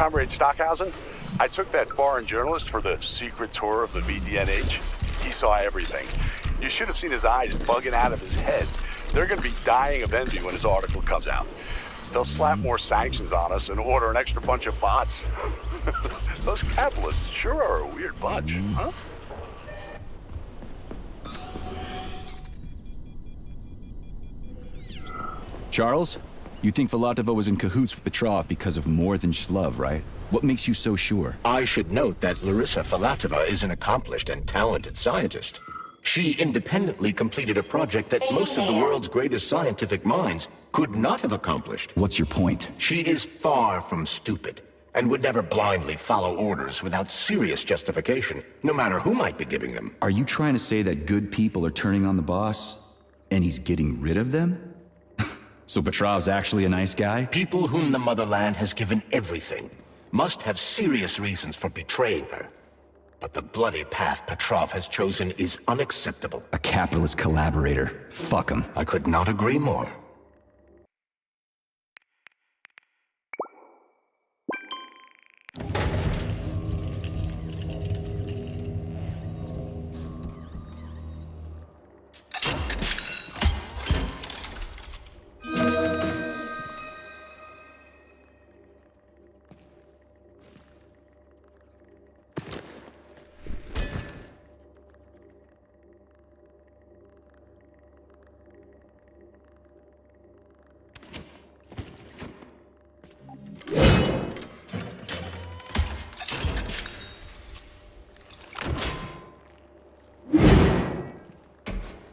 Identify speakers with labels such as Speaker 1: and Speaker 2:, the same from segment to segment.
Speaker 1: Comrade Stockhausen, I took that foreign journalist for the secret tour of the VDNH. He saw everything. You should have seen his eyes bugging out of his head. They're going to be dying of envy when his article comes out. They'll slap more sanctions on us and order an extra bunch of bots. Those capitalists sure are a weird bunch, huh?
Speaker 2: Charles, you think Filatova was in cahoots with Petrov because of more than just love, right? What makes you so sure?
Speaker 3: I should note that Larissa Filatova is an accomplished and talented scientist. She independently completed a project that most of the world's greatest scientific minds could not have accomplished.
Speaker 2: What's your point?
Speaker 3: She is far from stupid, and would never blindly follow orders without serious justification, no matter who might be giving them.
Speaker 2: Are you trying to say that good people are turning on the boss, and he's getting rid of them? So Petrov's actually a nice guy?
Speaker 3: People whom the motherland has given everything must have serious reasons for betraying her. But the bloody path Petrov has chosen is unacceptable.
Speaker 2: A capitalist collaborator. Fuck him.
Speaker 3: I could not agree more.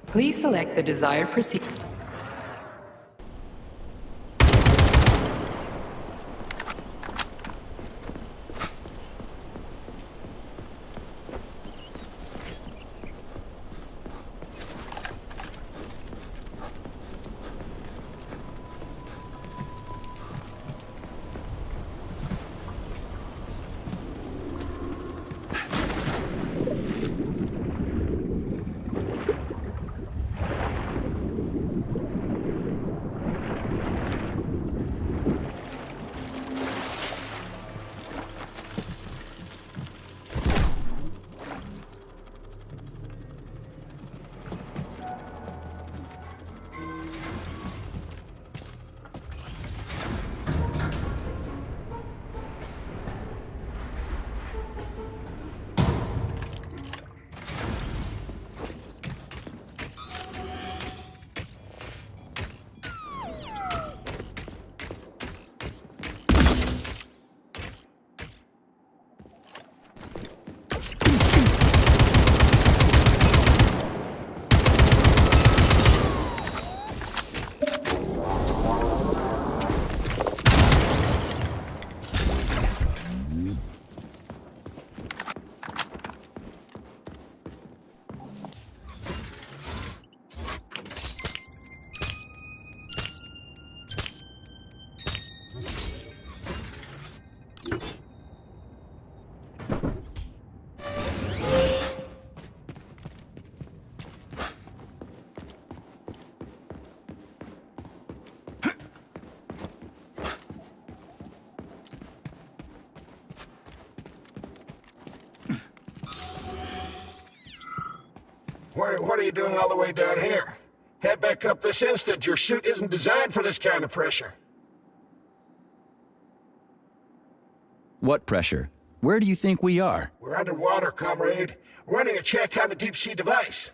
Speaker 4: Please select the desired procedure.
Speaker 5: What are you doing all the way down here? Head back up this instant. Your suit isn't designed for this kind of pressure.
Speaker 2: What pressure? Where do you think we are?
Speaker 5: We're underwater, comrade. Running a check on a deep-sea device.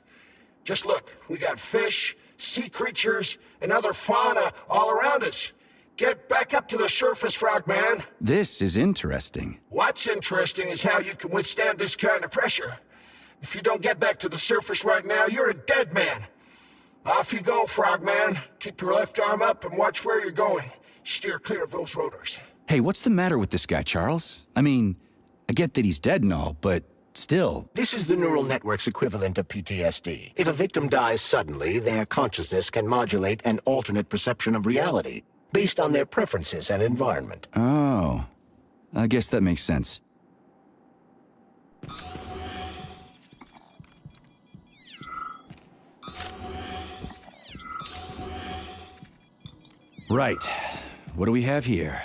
Speaker 5: Just look, we got fish, sea creatures, and other fauna all around us. Get back up to the surface, Frogman.
Speaker 2: This is interesting.
Speaker 5: What's interesting is how you can withstand this kind of pressure. If you don't get back to the surface right now, you're a dead man. Off you go, Frogman. Keep your left arm up and watch where you're going. Steer clear of those rotors.
Speaker 2: Hey, what's the matter with this guy, Charles? I mean, I get that he's dead and all, but still.
Speaker 3: This is the neural network's equivalent of PTSD. If a victim dies suddenly, their consciousness can modulate an alternate perception of reality based on their preferences and environment.
Speaker 2: Oh, I guess that makes sense. Right. What do we have here?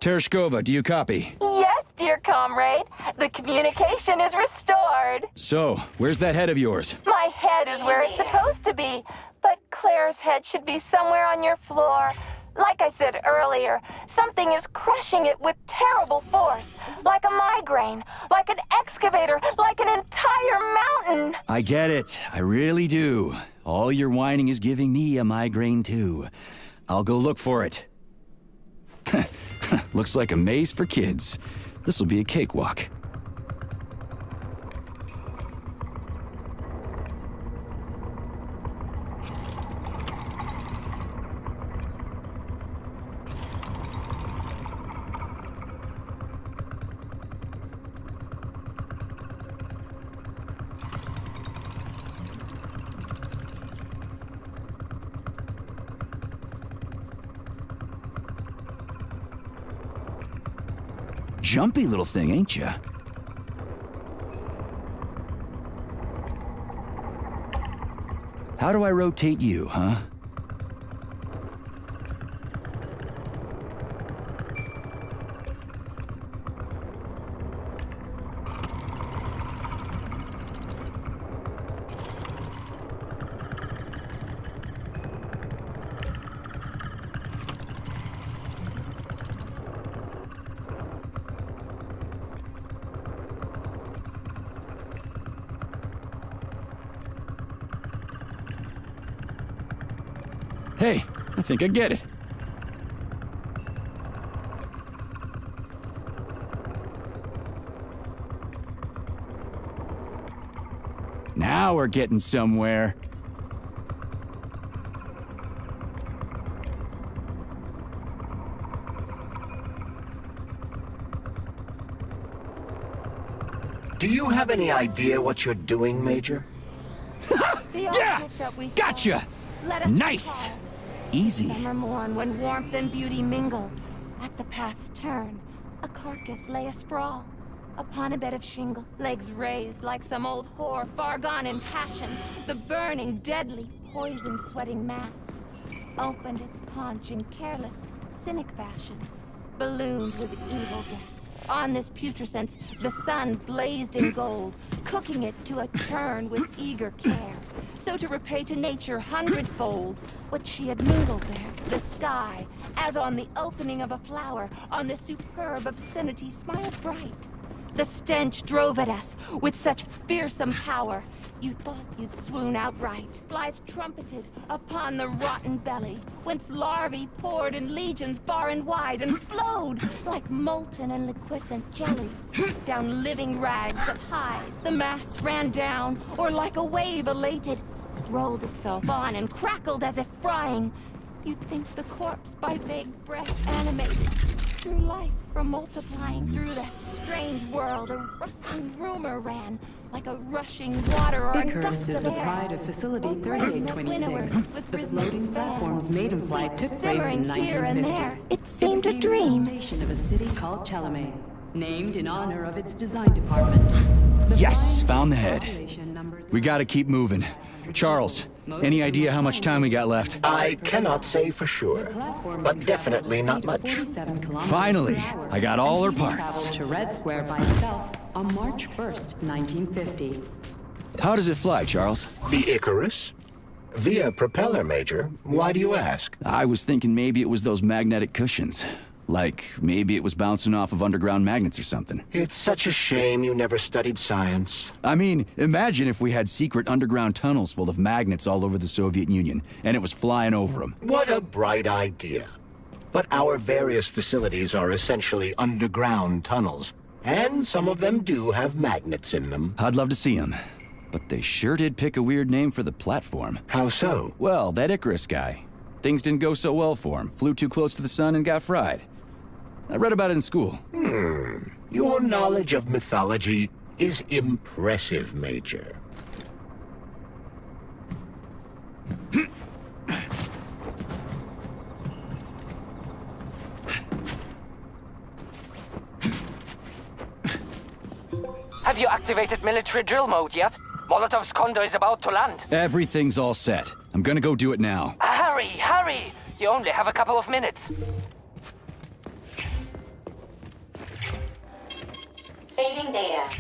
Speaker 2: Tereshkova, do you copy?
Speaker 6: Yes, dear comrade. The communication is restored.
Speaker 2: So, where's that head of yours?
Speaker 6: My head is where it's supposed to be, but Claire's head should be somewhere on your floor. Like I said earlier, something is crushing it with terrible force. Like a migraine, like an excavator, like an entire mountain.
Speaker 2: I get it. I really do. All your whining is giving me a migraine, too. I'll go look for it. Looks like a maze for kids. This'll be a cakewalk. Jumpy little thing, ain't ya? How do I rotate you, huh? Hey, I think I get it. Now we're getting somewhere.
Speaker 3: Do you have any idea what you're doing, Major?
Speaker 2: Yeah! Gotcha! Nice! Easy.
Speaker 6: Summer morn when warmth and beauty mingle. At the path's turn, a carcass lay asprawl. Upon a bed of shingle, legs raised like some old whore far gone in passion. The burning, deadly, poison-sweating mass opened its paunch in careless, cynic fashion, ballooned with evil gas. On this putrescence, the sun blazed in gold, cooking it to a turn with eager care. So to repay to nature hundredfold what she had mingled there, the sky, as on the opening of a flower, on this superb obscenity smiled bright. The stench drove at us with such fearsome power, you thought you'd swoon outright. Flies trumpeted upon the rotten belly, whence larvae poured in legions far and wide, and flowed like molten and liquescent jelly. Down living rags of hide, the mass ran down, or like a wave elated, rolled itself on and crackled as if frying. You'd think the corpse by vague breath animated, drew life from multiplying through that strange world. A rustling rumor ran, like a rushing water or a
Speaker 4: Icarus
Speaker 6: gust
Speaker 4: is
Speaker 6: of
Speaker 4: the
Speaker 6: air.
Speaker 4: pride of Facility
Speaker 6: Or burning the
Speaker 4: 3826.
Speaker 6: winnowers with
Speaker 4: The
Speaker 6: rhythmic
Speaker 4: floating
Speaker 6: band.
Speaker 4: platform's maiden flight took place in
Speaker 6: Simmering here and
Speaker 4: 1950.
Speaker 6: there, it seemed a
Speaker 4: It became
Speaker 6: dream.
Speaker 4: the foundation of a city called Chalame, named in honor of its design department. The
Speaker 2: Yes,
Speaker 4: flying
Speaker 2: found the head.
Speaker 4: population numbers
Speaker 2: We gotta keep moving. Charles, any idea how much time we got left?
Speaker 3: I cannot say for sure, but definitely not much.
Speaker 2: Finally, I got all her parts.
Speaker 4: To Red Square by itself on March 1st, 1950.
Speaker 2: How does it fly, Charles?
Speaker 3: The Icarus? Via propeller, Major. Why do you ask?
Speaker 2: I was thinking maybe it was those magnetic cushions. Like, maybe it was bouncing off of underground magnets or something.
Speaker 3: It's such a shame you never studied science.
Speaker 2: I mean, imagine if we had secret underground tunnels full of magnets all over the Soviet Union, and it was flying over them.
Speaker 3: What a bright idea. But our various facilities are essentially underground tunnels, and some of them do have magnets in them.
Speaker 2: I'd love to see them. But they sure did pick a weird name for the platform.
Speaker 3: How so?
Speaker 2: Well, that Icarus guy. Things didn't go so well for him. Flew too close to the sun and got fried. I read about it in school.
Speaker 3: Your knowledge of mythology is impressive, Major.
Speaker 7: Have you activated military drill mode yet? Molotov's Condor is about to land.
Speaker 2: Everything's all set. I'm gonna go do it now.
Speaker 7: Hurry, hurry! You only have a couple of minutes.
Speaker 8: Retrieving data.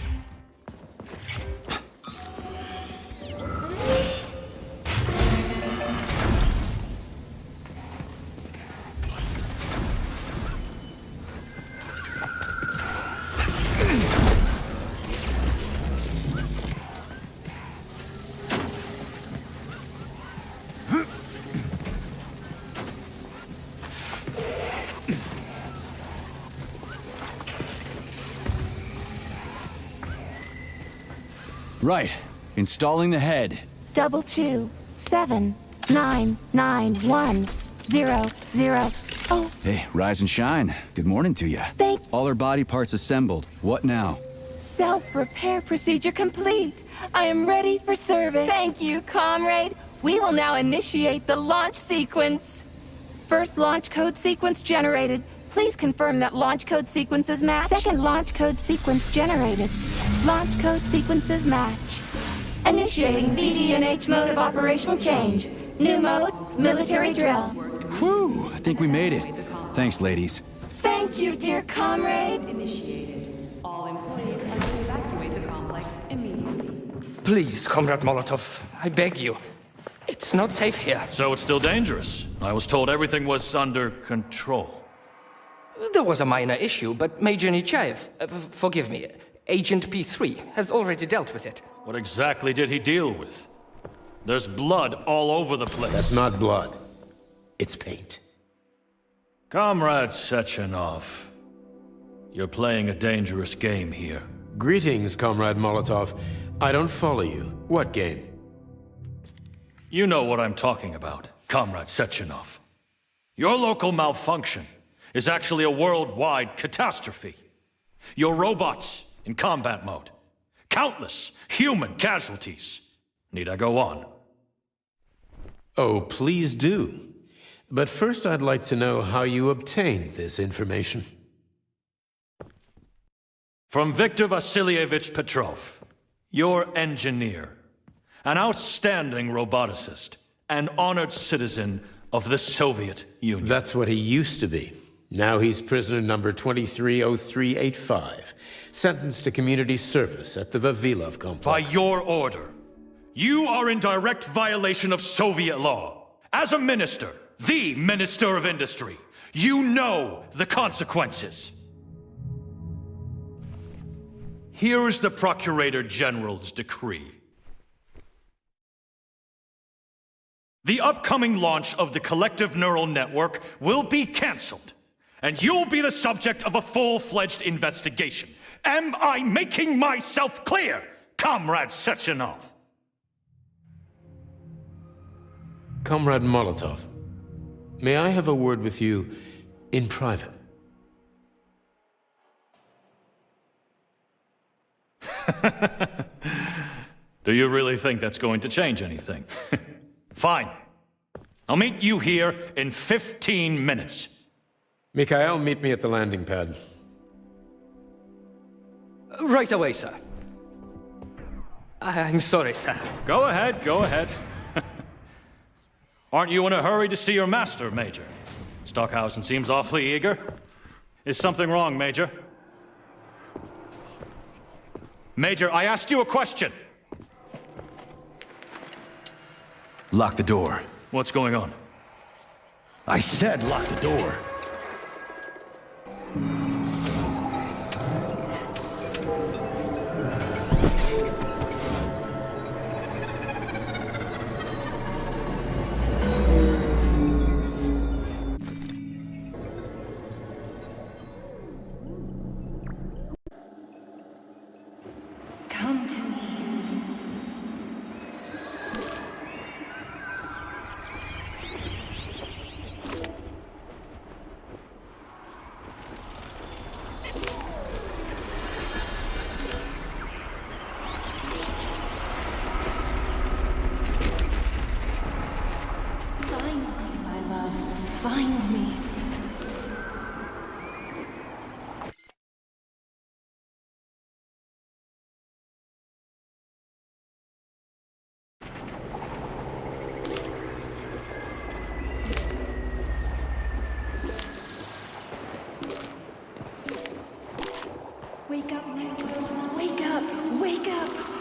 Speaker 2: Right. Installing the head.
Speaker 6: 227991000. Oh,
Speaker 2: Hey, rise and shine. Good morning to you.
Speaker 6: thank.
Speaker 2: All her body parts assembled. What now?
Speaker 6: Self-repair procedure complete. I am ready for service. Thank you, comrade. We will now initiate the launch sequence. First launch code sequence generated. Please confirm that launch code sequences match. Second launch code sequence generated. Launch code sequences match. Initiating BD&H mode of operational change. New mode, military drill.
Speaker 2: Whew, I think we made it. Thanks, ladies.
Speaker 6: Thank you, dear comrade.
Speaker 4: Initiated. All employees are to evacuate the complex immediately.
Speaker 7: Please, Comrade Molotov, I beg you. It's not safe here.
Speaker 9: So it's still dangerous. I was told everything was under control.
Speaker 7: There was a minor issue, but Major Nechayev, forgive me, Agent P3 has already dealt with it.
Speaker 9: What exactly did he deal with? There's blood all over the place.
Speaker 10: That's not blood. It's paint.
Speaker 9: Comrade Sechenov, you're playing a dangerous game here.
Speaker 10: Greetings, Comrade Molotov. I don't follow you. What game?
Speaker 9: You know what I'm talking about, Comrade Sechenov. Your local malfunction is actually a worldwide catastrophe. Your robots in combat mode. Countless human casualties. Need I go on?
Speaker 10: Oh, please do. But first I'd like to know how you obtained this information.
Speaker 9: From Viktor Vasilievich Petrov, your engineer, an outstanding roboticist, an honored citizen of the Soviet Union.
Speaker 10: That's what he used to be. Now he's prisoner number 230385, sentenced to community service at the Vavilov complex.
Speaker 9: By your order, you are in direct violation of Soviet law. As a minister, the Minister of Industry, you know the consequences. Here is the Procurator General's decree. The upcoming launch of the collective neural network will be cancelled, and you'll be the subject of a full-fledged investigation. Am I making myself clear, Comrade Sechenov?
Speaker 10: Comrade Molotov, may I have a word with you in private?
Speaker 9: Do you really think that's going to change anything? Fine. I'll meet you here in 15 minutes.
Speaker 10: Mikhail, meet me at the landing pad.
Speaker 7: Right away, sir. I'm sorry, sir.
Speaker 9: Go ahead, go ahead. Aren't you in a hurry to see your master, Major? Stockhausen seems awfully eager. Is something wrong, Major? Major, I asked you a question.
Speaker 2: Lock the door.
Speaker 9: What's going on?
Speaker 2: I said lock the door.
Speaker 4: Come to me.
Speaker 6: Wake up, my love. Wake up! Wake up!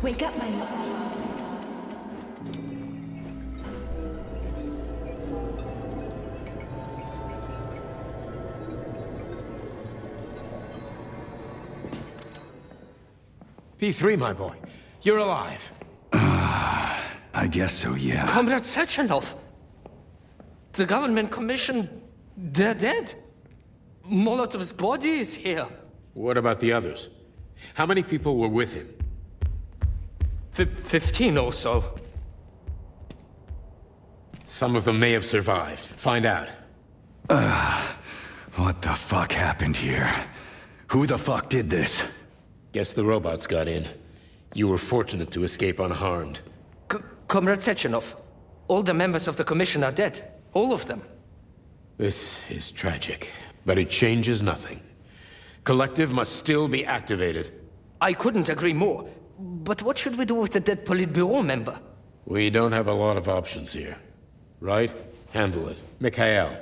Speaker 6: Wake up, my love.
Speaker 10: P3, my boy. You're alive.
Speaker 2: I guess so, yeah.
Speaker 7: Comrade Sechenov! The government commission, they're dead. Molotov's body is here.
Speaker 10: What about the others? How many people were with him?
Speaker 7: 15 or so.
Speaker 10: Some of them may have survived. Find out.
Speaker 2: What the fuck happened here? Who the fuck did this?
Speaker 10: Guess the robots got in. You were fortunate to escape unharmed.
Speaker 7: Comrade Sechenov, all the members of the commission are dead. All of them.
Speaker 10: This is tragic, but it changes nothing. Collective must still be activated.
Speaker 7: I couldn't agree more. But what should we do with the dead Politburo member?
Speaker 10: We don't have a lot of options here. Right? Handle it. Mikhail,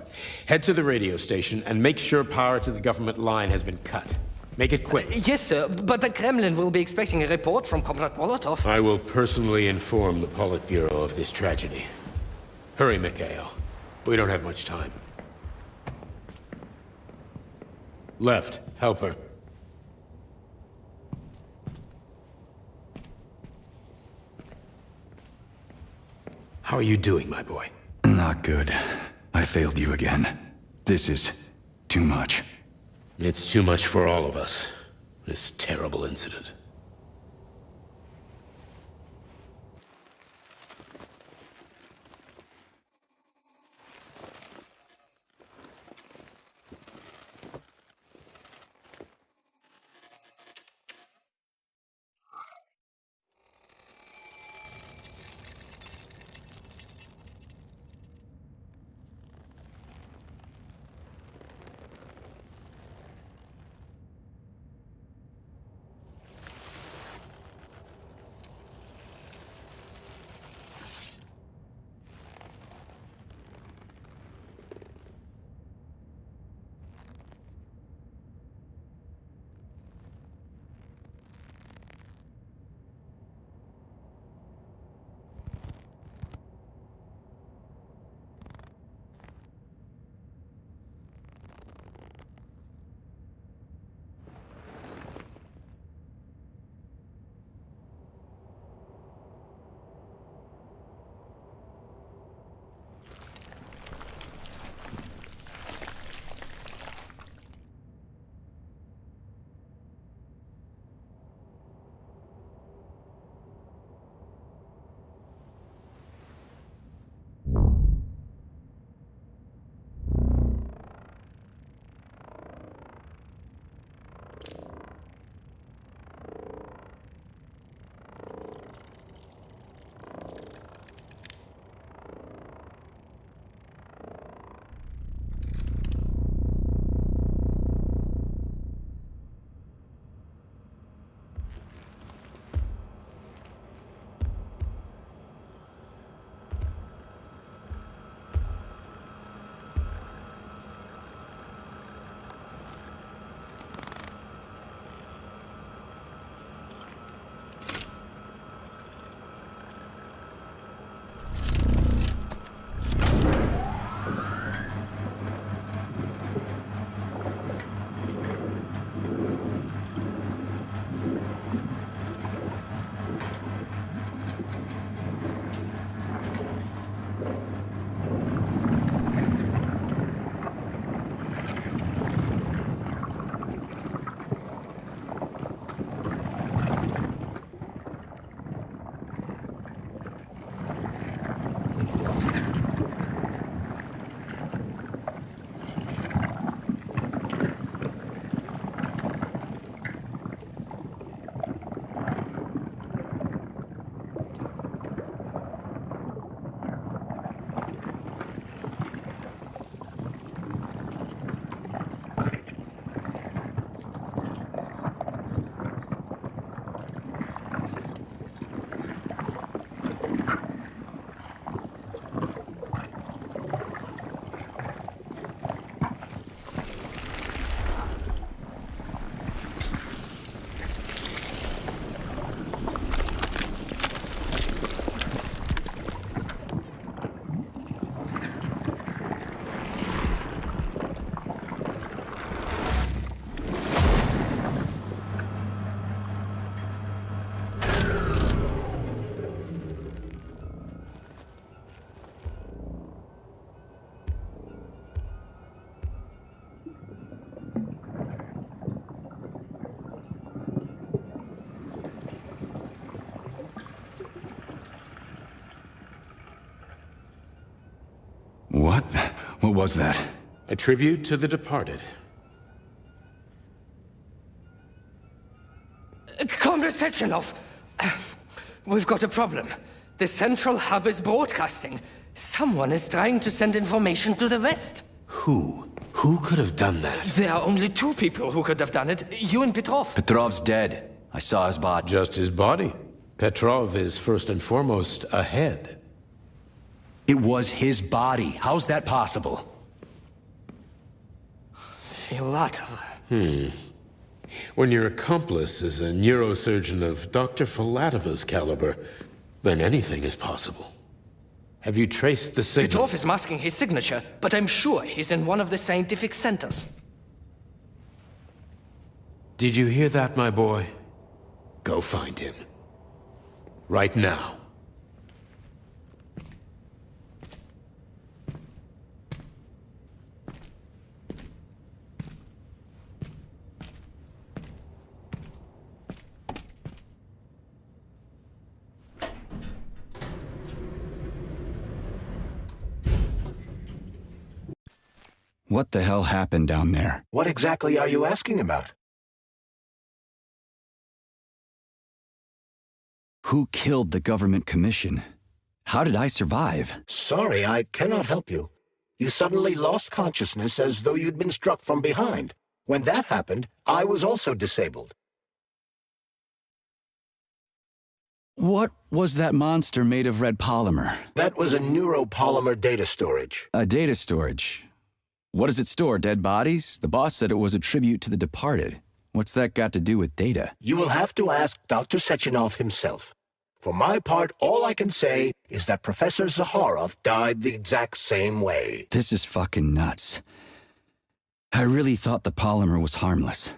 Speaker 10: head to the radio station and make sure power to the government line has been cut. Make it quick.
Speaker 7: Yes, sir, but the Kremlin will be expecting a report from Comrade Molotov.
Speaker 10: I will personally inform the Politburo of this tragedy. Hurry, Mikhail. We don't have much time. Left, help her. How are you doing, my boy?
Speaker 2: Not good. I failed you again. This is too much.
Speaker 10: It's too much for all of us. This terrible incident.
Speaker 2: What was that?
Speaker 10: A tribute to the departed.
Speaker 7: Comrade Sechenov, we've got a problem. The central hub is broadcasting. Someone is trying to send information to the West.
Speaker 10: Who? Who could have done that?
Speaker 7: There are only two people who could have done it, you and Petrov.
Speaker 2: Petrov's dead. I saw his body.
Speaker 10: Just his body. Petrov is first and foremost a head.
Speaker 2: It was his body. How's that possible?
Speaker 7: Filatov.
Speaker 10: When your accomplice is a neurosurgeon of Dr. Filatova's caliber, then anything is possible. Have you traced the signal?
Speaker 7: Petrov is masking his signature, but I'm sure he's in one of the scientific centers.
Speaker 10: Did you hear that, my boy? Go find him. Right now.
Speaker 2: What the hell happened down there?
Speaker 3: What exactly are you asking about?
Speaker 2: Who killed the government commission? How did I survive?
Speaker 3: Sorry, I cannot help you. You suddenly lost consciousness as though you'd been struck from behind. When that happened, I was also disabled.
Speaker 2: What was that monster made of red polymer?
Speaker 3: That was a neuropolymer data storage.
Speaker 2: A data storage. What does it store, dead bodies? The boss said it was a tribute to the departed. What's that got to do with data?
Speaker 3: You will have to ask Dr. Sechenov himself. For my part, all I can say is that Professor Zaharov died the exact same way.
Speaker 2: This is fucking nuts. I really thought the polymer was harmless.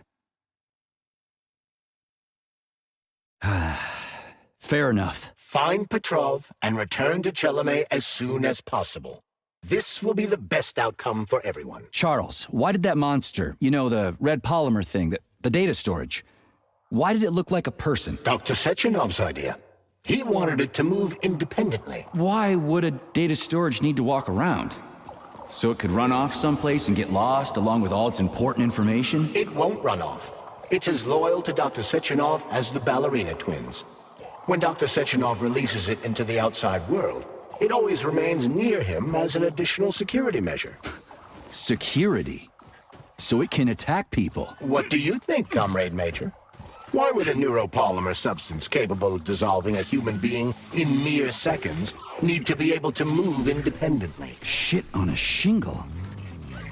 Speaker 2: Fair enough.
Speaker 3: Find Petrov and return to Chelome as soon as possible. This will be the best outcome for everyone.
Speaker 2: Charles, why did that monster, you know, the red polymer thing, the data storage, why did it look like a person?
Speaker 3: Dr. Sechenov's idea. He wanted it to move independently.
Speaker 2: Why would a data storage need to walk around? So it could run off someplace and get lost along with all its important information?
Speaker 3: It won't run off. It's as loyal to Dr. Sechenov as the ballerina twins. When Dr. Sechenov releases it into the outside world, it always remains near him as an additional security measure.
Speaker 2: Security? So it can attack people?
Speaker 3: What do you think, Comrade Major? Why would a neuropolymer substance capable of dissolving a human being in mere seconds need to be able to move independently?
Speaker 2: Shit on a shingle.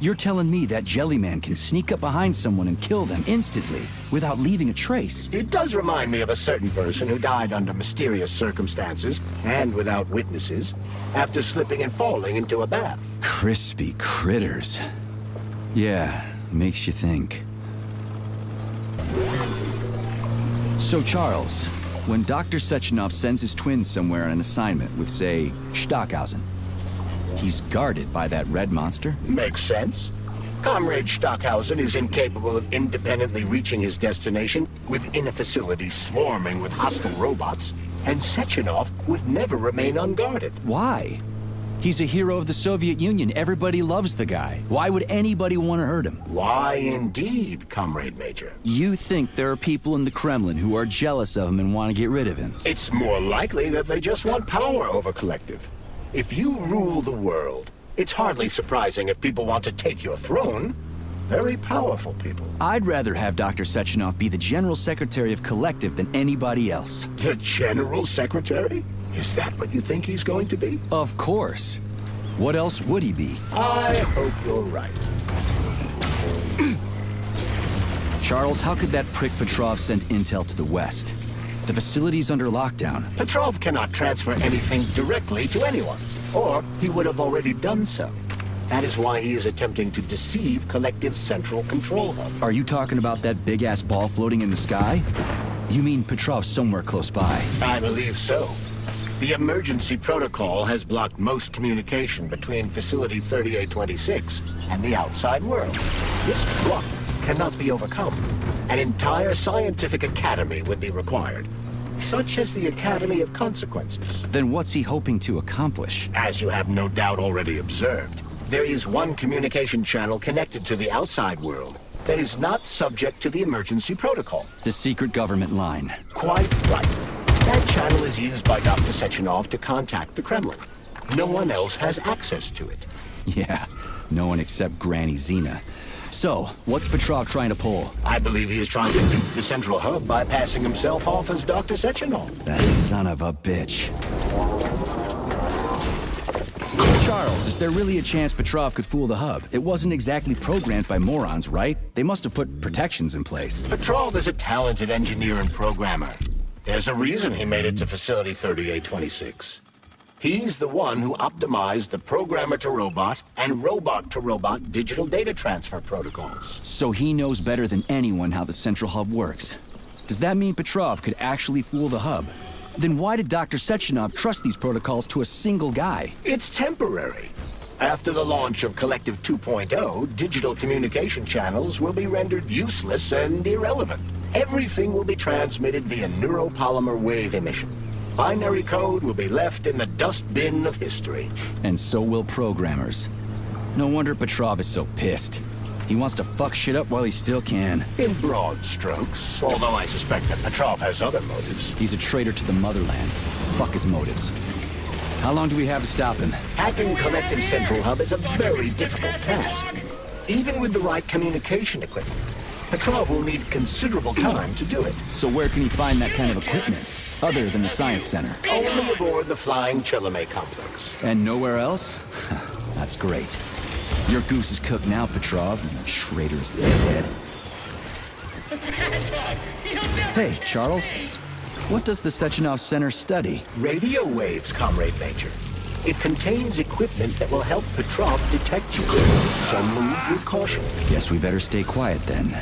Speaker 2: You're telling me that Jellyman can sneak up behind someone and kill them instantly without leaving a trace?
Speaker 3: It does remind me of a certain person who died under mysterious circumstances and without witnesses after slipping and falling into a bath.
Speaker 2: Crispy critters. Yeah, makes you think. So Charles, when Dr. Sechenov sends his twins somewhere on an assignment with, say, Stockhausen, he's guarded by that red monster?
Speaker 3: Makes sense. Comrade Stockhausen is incapable of independently reaching his destination within a facility swarming with hostile robots, and Sechenov would never remain unguarded.
Speaker 2: Why? He's a hero of the Soviet Union. Everybody loves the guy. Why would anybody want to hurt him?
Speaker 3: Why indeed, Comrade Major?
Speaker 2: You think there are people in the Kremlin who are jealous of him and want to get rid of him?
Speaker 3: It's more likely that they just want power over Collective. If you rule the world, it's hardly surprising if people want to take your throne. Very powerful people.
Speaker 2: I'd rather have Dr. Sechenov be the General Secretary of Collective than anybody else.
Speaker 3: The General Secretary? Is that what you think he's going to be?
Speaker 2: Of course. What else would he be?
Speaker 3: I hope you're right.
Speaker 2: Charles, how could that prick Petrov send intel to the West? The facility's under lockdown.
Speaker 3: Petrov cannot transfer anything directly to anyone, or he would have already done so. That is why he is attempting to deceive Collective's central control hub.
Speaker 2: Are you talking about that big-ass ball floating in the sky? You mean Petrov's somewhere close by?
Speaker 3: I believe so. The emergency protocol has blocked most communication between Facility 3826 and the outside world. This block cannot be overcome. An entire scientific academy would be required, such as the Academy of Consequences.
Speaker 2: Then what's he hoping to accomplish?
Speaker 3: As you have no doubt already observed, There is one communication channel connected to the outside world that is not subject to the emergency protocol.
Speaker 2: The secret government line.
Speaker 3: Quite right. That channel is used by Dr. Sechenov to contact the Kremlin. No one else has access to it.
Speaker 2: Yeah, no one except Granny Xena. So, what's Petrov trying to pull?
Speaker 3: I believe he is trying to dupe the central hub by passing himself off as Dr. Sechenov.
Speaker 2: That son of a bitch. Charles, is there really a chance Petrov could fool the hub? It wasn't exactly programmed by morons, right? They must have put protections in place.
Speaker 3: Petrov is a talented engineer and programmer. There's a reason he made it to Facility 3826. He's the one who optimized the programmer-to-robot and robot-to-robot digital data transfer protocols.
Speaker 2: So he knows better than anyone how the central hub works. Does that mean Petrov could actually fool the hub? Then why did Dr. Sechenov trust these protocols to a single guy?
Speaker 3: It's temporary. After the launch of Collective 2.0, digital communication channels will be rendered useless and irrelevant. Everything will be transmitted via neuropolymer wave emission. Binary code will be left in the dustbin of history.
Speaker 2: And so will programmers. No wonder Petrov is so pissed. He wants to fuck shit up while he still can.
Speaker 3: In broad strokes, although I suspect that Petrov has other motives.
Speaker 2: He's a traitor to the motherland. Fuck his motives. How long do we have to stop him?
Speaker 3: Hacking Collective Central Hub is a very difficult task. Even with the right communication equipment, Petrov will need considerable time to do it.
Speaker 2: So where can he find that kind of equipment, other than the Science Center?
Speaker 3: Only aboard the Flying Chalamet complex.
Speaker 2: And nowhere else? That's great. Your goose is cooked now, Petrov, you traitorous dickhead. Hey, Charles. What does the Sechenov Center study?
Speaker 3: Radio waves, Comrade Major. It contains equipment that will help Petrov detect you. So move with caution.
Speaker 2: Guess we better stay quiet then.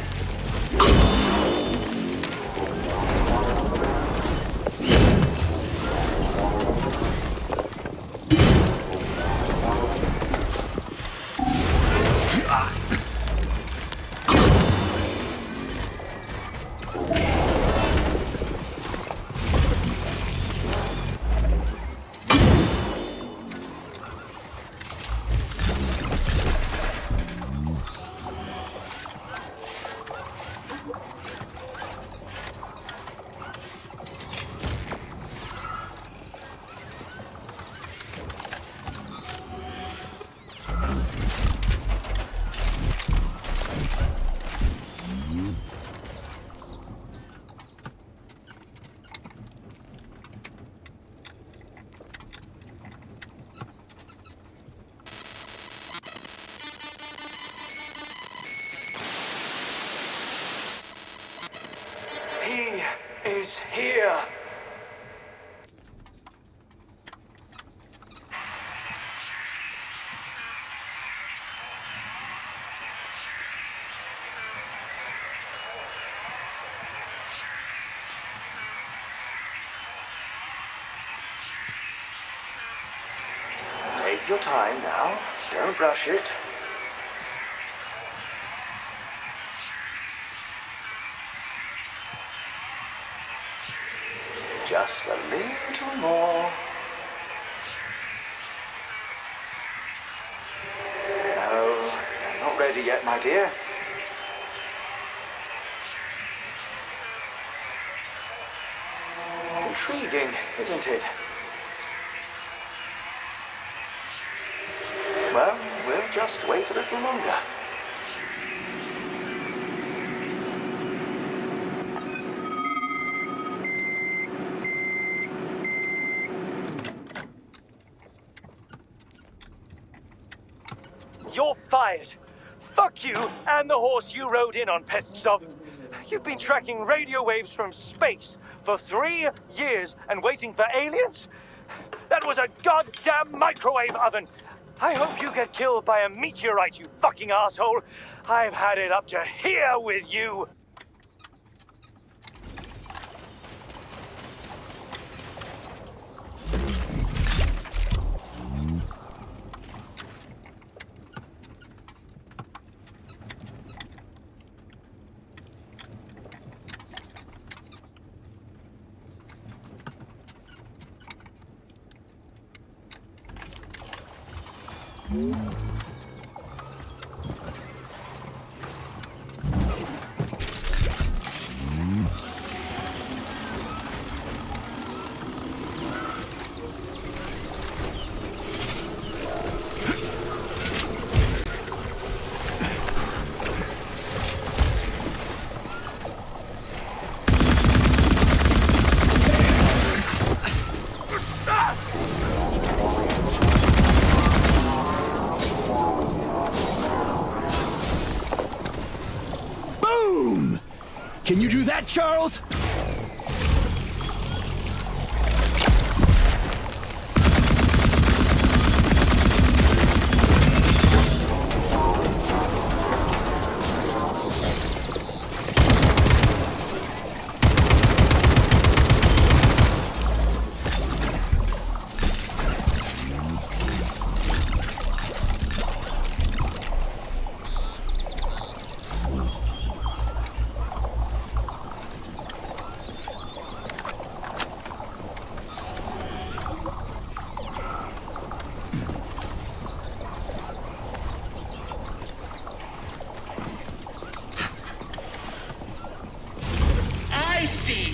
Speaker 8: He is here. Take your time now. Don't rush it. Just a little more. No, not ready yet, my dear. Intriguing, isn't it? Well, we'll just wait a little longer.
Speaker 11: You're fired. Fuck you and the horse you rode in on, Pestsov. You've been tracking radio waves from space for 3 years and waiting for aliens? That was a goddamn microwave oven. I hope you get killed by a meteorite, you fucking asshole. I've had it up to here with you.
Speaker 2: Can you do that, Charles?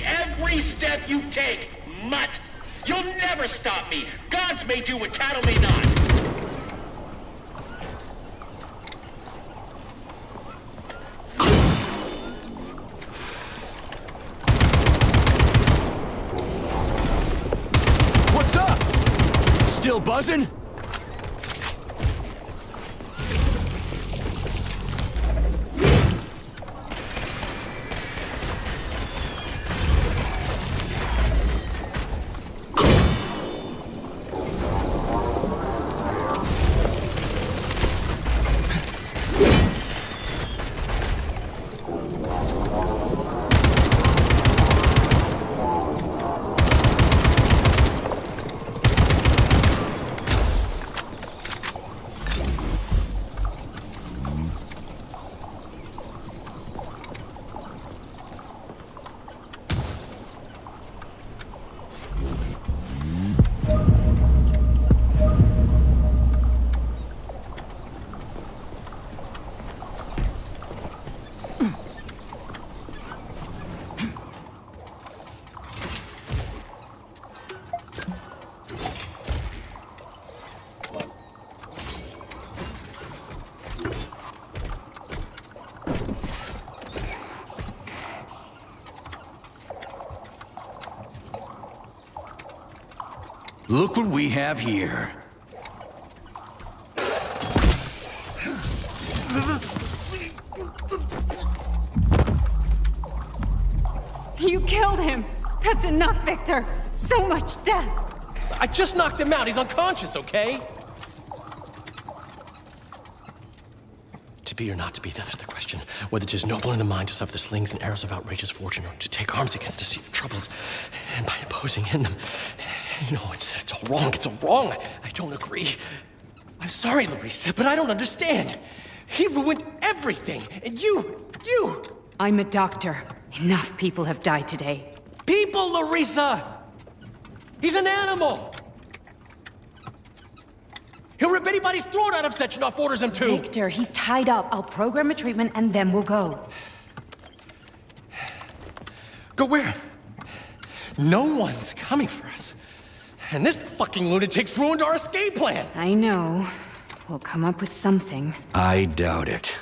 Speaker 12: Every step you take, mutt! You'll never stop me! Gods may do what cattle may not!
Speaker 2: What's up? Still buzzing? Look what we have here.
Speaker 13: You killed him! That's enough, Victor! So much death!
Speaker 11: I just knocked him out. He's unconscious, okay? To be or not to be, that is the question. Whether 'tis noble in the mind to suffer the slings and arrows of outrageous fortune, or to take arms against deceitful troubles, and by imposing in them. You know, it's all wrong. It's all wrong. I don't agree. I'm sorry, Larissa, but I don't understand. He ruined everything, and you...
Speaker 13: I'm a doctor. Enough people have died today.
Speaker 11: People, Larissa! He's an animal! He'll rip anybody's throat out if Sechenov orders him to!
Speaker 13: Victor, he's tied up. I'll program a treatment and then we'll go.
Speaker 11: Go where? No one's coming for us. And this fucking lunatic's ruined our escape plan!
Speaker 13: I know. We'll come up with something.
Speaker 2: I doubt it.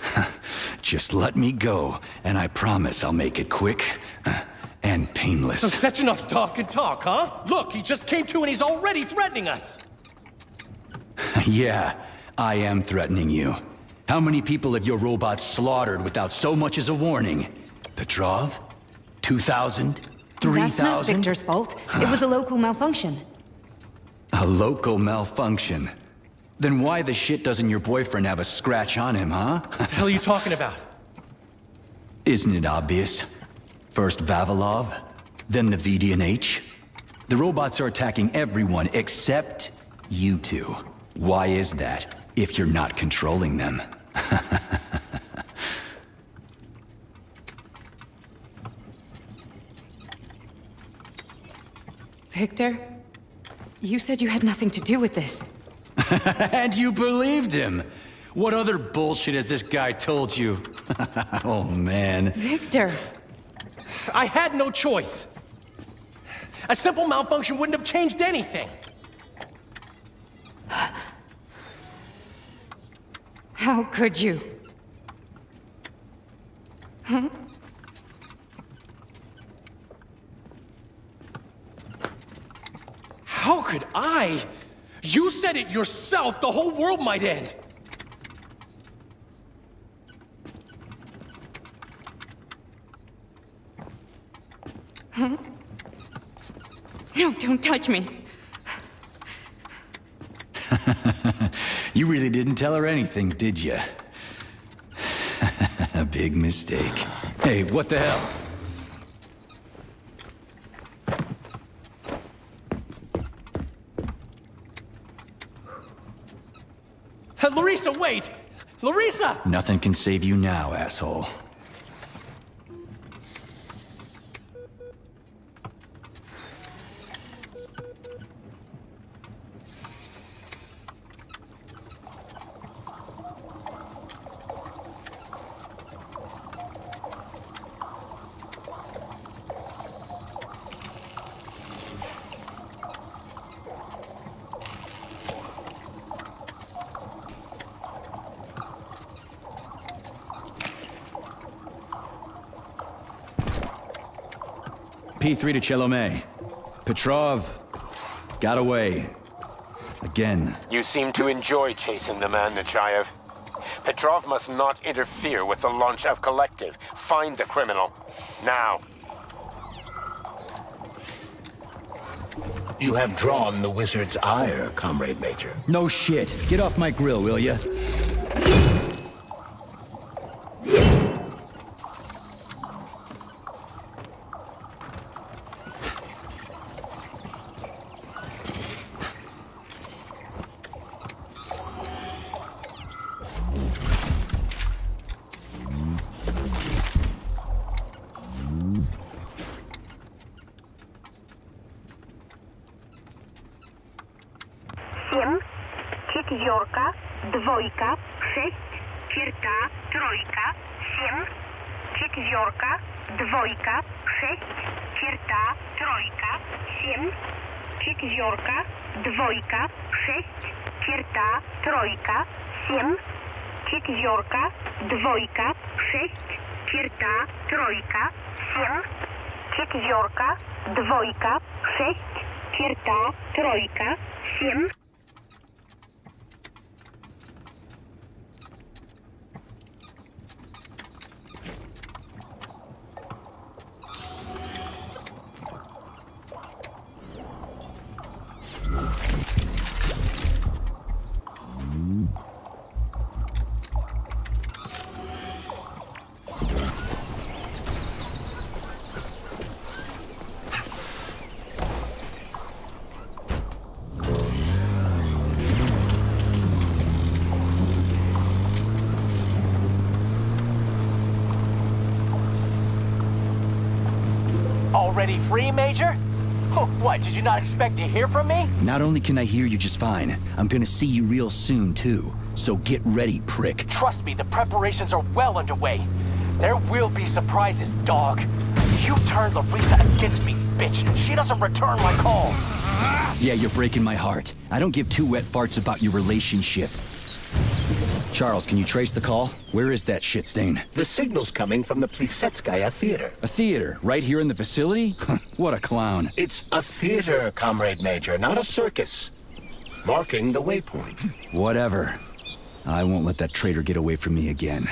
Speaker 2: Just let me go, and I promise I'll make it quick and painless.
Speaker 11: So Sechenov's talk and talk, huh? Look, he just came to and he's already threatening us!
Speaker 2: Yeah, I am threatening you. How many people have your robots slaughtered without so much as a warning? Petrov? 2,000? 3,000?
Speaker 13: That's not Victor's fault. It was a local malfunction.
Speaker 2: A local malfunction? Then why the shit doesn't your boyfriend have a scratch on him, huh?
Speaker 11: What the hell are you talking about?
Speaker 2: Isn't it obvious? First Vavilov, then the VDNH. The robots are attacking everyone except you two. Why is that, if you're not controlling them?
Speaker 13: Victor, you said you had nothing to do with this.
Speaker 2: And you believed him! What other bullshit has this guy told you? Oh, man.
Speaker 13: Victor!
Speaker 11: I had no choice. A simple malfunction wouldn't have changed anything.
Speaker 13: How could you? Huh?
Speaker 11: How could I? You said it yourself, the whole world might end.
Speaker 13: Huh? No, don't touch me.
Speaker 2: You really didn't tell her anything, did you? A big mistake. Hey, what the hell?
Speaker 11: Larissa, wait! Larissa!
Speaker 2: Nothing can save you now, asshole. P3 to Chelomey. Petrov got away. Again.
Speaker 10: You seem to enjoy chasing the man, Nechayev. Petrov must not interfere with the launch of Collective. Find the criminal. Now.
Speaker 3: You have drawn the wizard's ire, Comrade Major.
Speaker 2: No shit. Get off my grill, will ya?
Speaker 14: Четверка, двойка, 6, черта, тройка, 7, четверка, двойка, 6, черта, тройка, 7, четверка, двойка, 6, черта, тройка, 7, четверка, двойка, 6, черта, тройка, 7, четверка, двойка, 6, черта, тройка, 7.
Speaker 11: Already free, Major? Oh, what, did you not expect to hear from me?
Speaker 2: Not only can I hear you just fine, I'm gonna see you real soon, too. So get ready, prick.
Speaker 11: Trust me, the preparations are well underway. There will be surprises, dog. You turned Larissa against me, bitch. She doesn't return my calls.
Speaker 2: Yeah, you're breaking my heart. I don't give two wet farts about your relationship. Charles, can you trace the call? Where is that shit stain?
Speaker 3: The signal's coming from the Plisetskaya Theater.
Speaker 2: A theater? Right here in the facility? What a clown.
Speaker 3: It's a theater, Comrade Major, not a circus. Marking the waypoint.
Speaker 2: Whatever. I won't let that traitor get away from me again.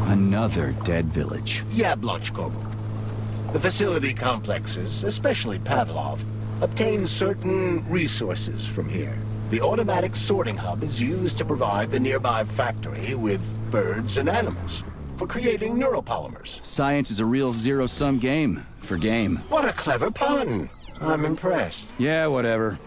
Speaker 2: Another dead village.
Speaker 3: Yablonchkovo. The facility complexes, especially Pavlov, obtain certain resources from here. The automatic sorting hub is used to provide the nearby factory with birds and animals for creating neuropolymers.
Speaker 2: Science is a real zero-sum game for game.
Speaker 3: What a clever pun! I'm impressed.
Speaker 2: Yeah, whatever.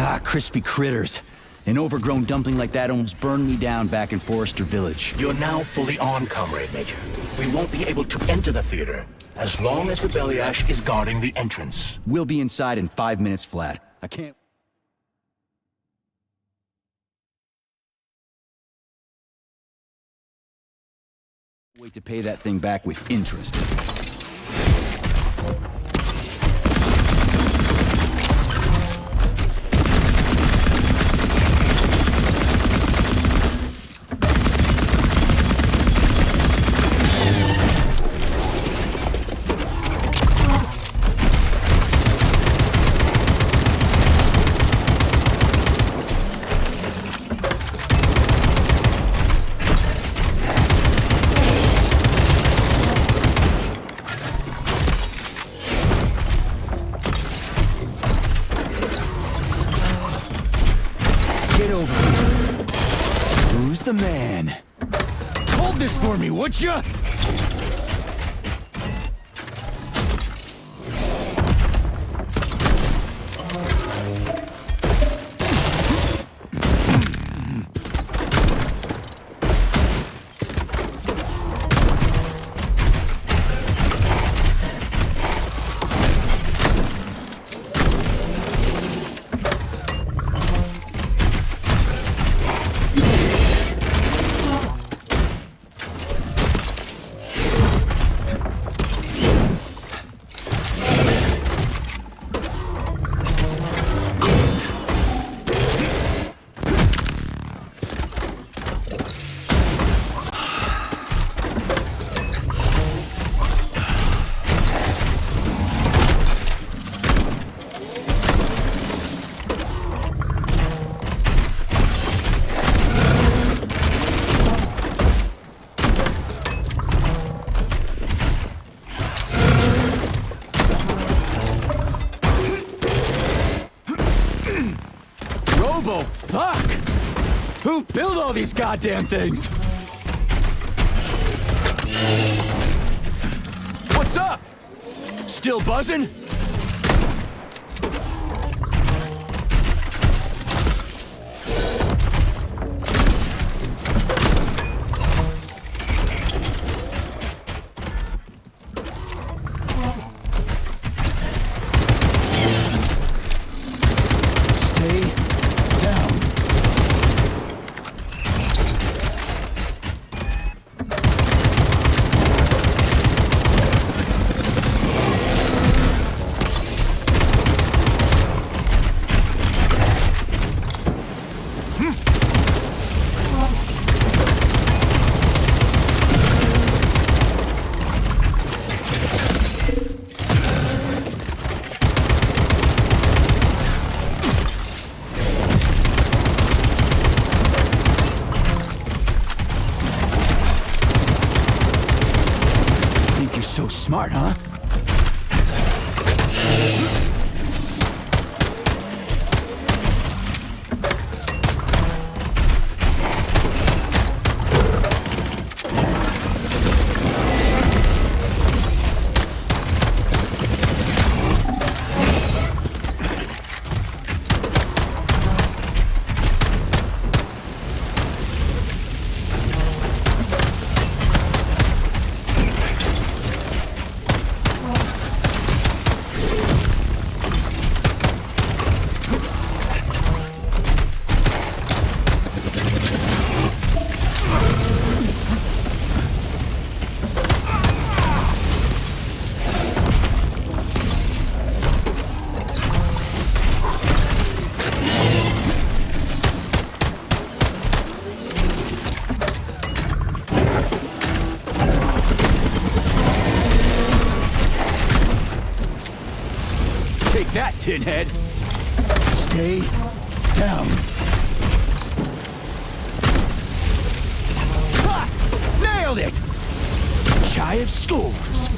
Speaker 2: Ah, crispy critters. An overgrown dumpling like that almost burned me down back in Forrester Village.
Speaker 3: You're now fully armed, Comrade Major. We won't be able to enter the theater as long as the Belly Ash is guarding the entrance.
Speaker 2: We'll be inside in 5 minutes flat. I can't... wait to pay that thing back with interest. Get over here. Who's the man? Hold this for me, would ya? Robo fuck! Who built all these goddamn things? What's up? Still buzzing? Smart, huh? pinhead. Stay down. Ha! Nailed it! Chive scores.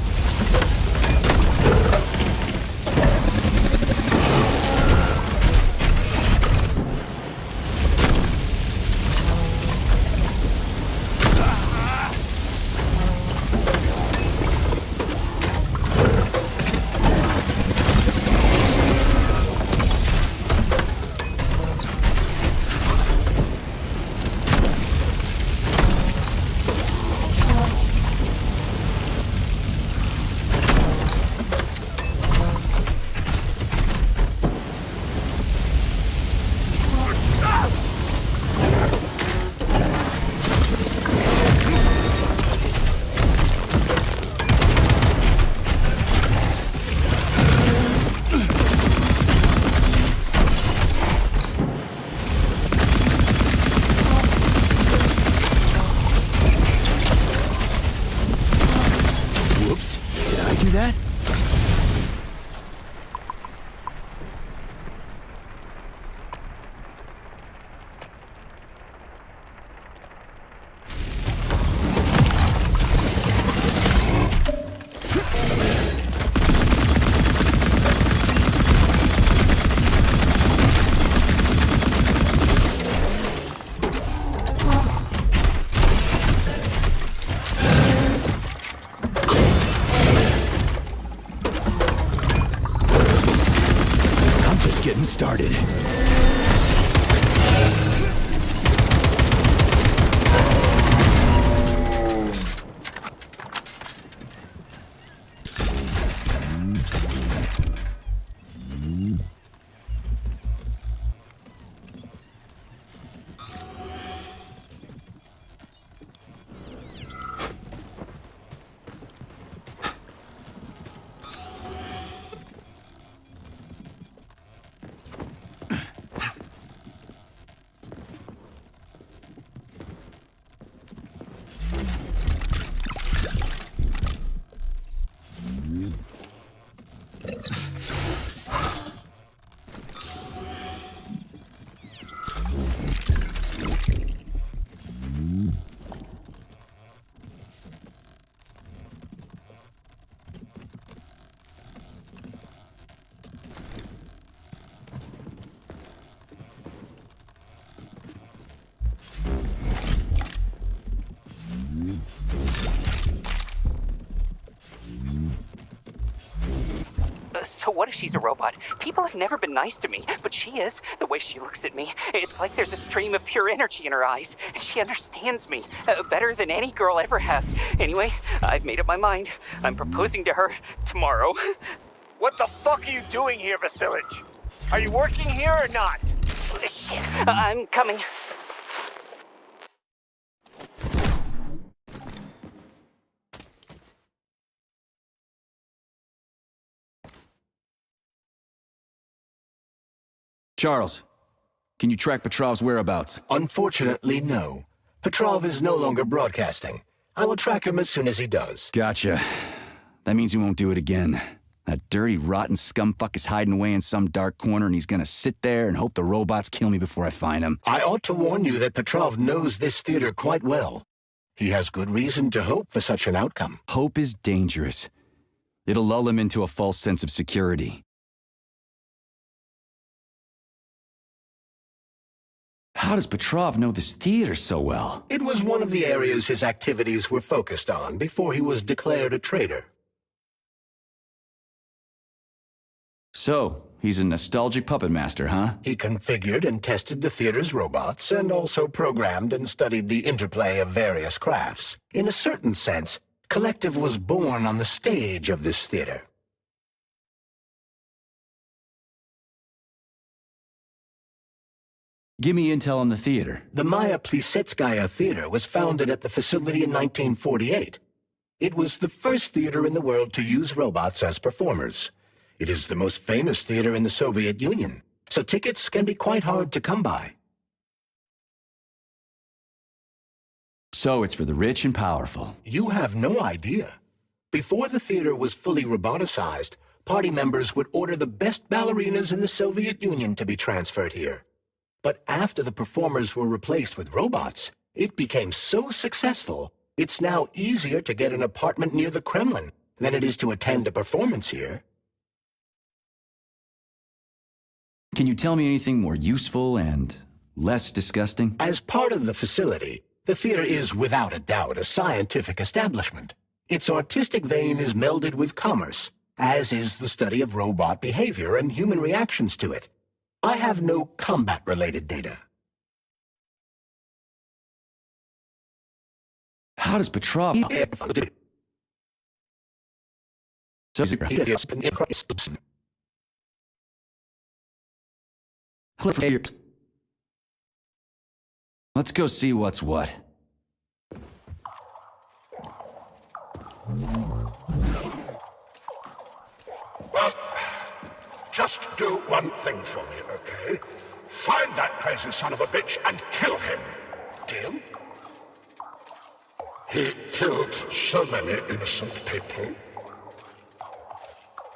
Speaker 2: Getting started.
Speaker 15: So what if she's a robot? People have never been nice to me, but she is. The way she looks at me, it's like there's a stream of pure energy in her eyes. She understands me better than any girl ever has. Anyway, I've made up my mind. I'm proposing to her tomorrow.
Speaker 11: What the fuck are you doing here, Vasilich? Are you working here or not?
Speaker 15: Shit, I'm coming.
Speaker 2: Charles, can you track Petrov's whereabouts?
Speaker 3: Unfortunately, no. Petrov is no longer broadcasting. I will track him as soon as he does.
Speaker 2: Gotcha. That means he won't do it again. That dirty, rotten scumfuck is hiding away in some dark corner, and he's gonna sit there and hope the robots kill me before I find him.
Speaker 3: I ought to warn you that Petrov knows this theater quite well. He has good reason to hope for such an outcome.
Speaker 2: Hope is dangerous. It'll lull him into a false sense of security. How does Petrov know this theater so well?
Speaker 3: It was one of the areas his activities were focused on before he was declared a traitor.
Speaker 2: So, he's a nostalgic puppet master, huh?
Speaker 3: He configured and tested the theater's robots, and also programmed and studied the interplay of various crafts. In a certain sense, Collective was born on the stage of this theater.
Speaker 2: Give me intel on the theater.
Speaker 3: The Maya Plisetskaya Theater was founded at the facility in 1948. It was the first theater in the world to use robots as performers. It is the most famous theater in the Soviet Union, so tickets can be quite hard to come by.
Speaker 2: So it's for the rich and powerful.
Speaker 3: You have no idea. Before the theater was fully roboticized, party members would order the best ballerinas in the Soviet Union to be transferred here. But after the performers were replaced with robots, it became so successful, it's now easier to get an apartment near the Kremlin than it is to attend a performance here.
Speaker 2: Can you tell me anything more useful and less disgusting?
Speaker 3: As part of the facility, the theater is without a doubt a scientific establishment. Its artistic vein is melded with commerce, as is the study of robot behavior and human reactions to it. I have no combat-related data.
Speaker 2: How does Petrov... Let's go see what's what.
Speaker 5: Well, just do one thing for me, okay? Find that crazy son of a bitch and kill him. Deal? He killed so many innocent people.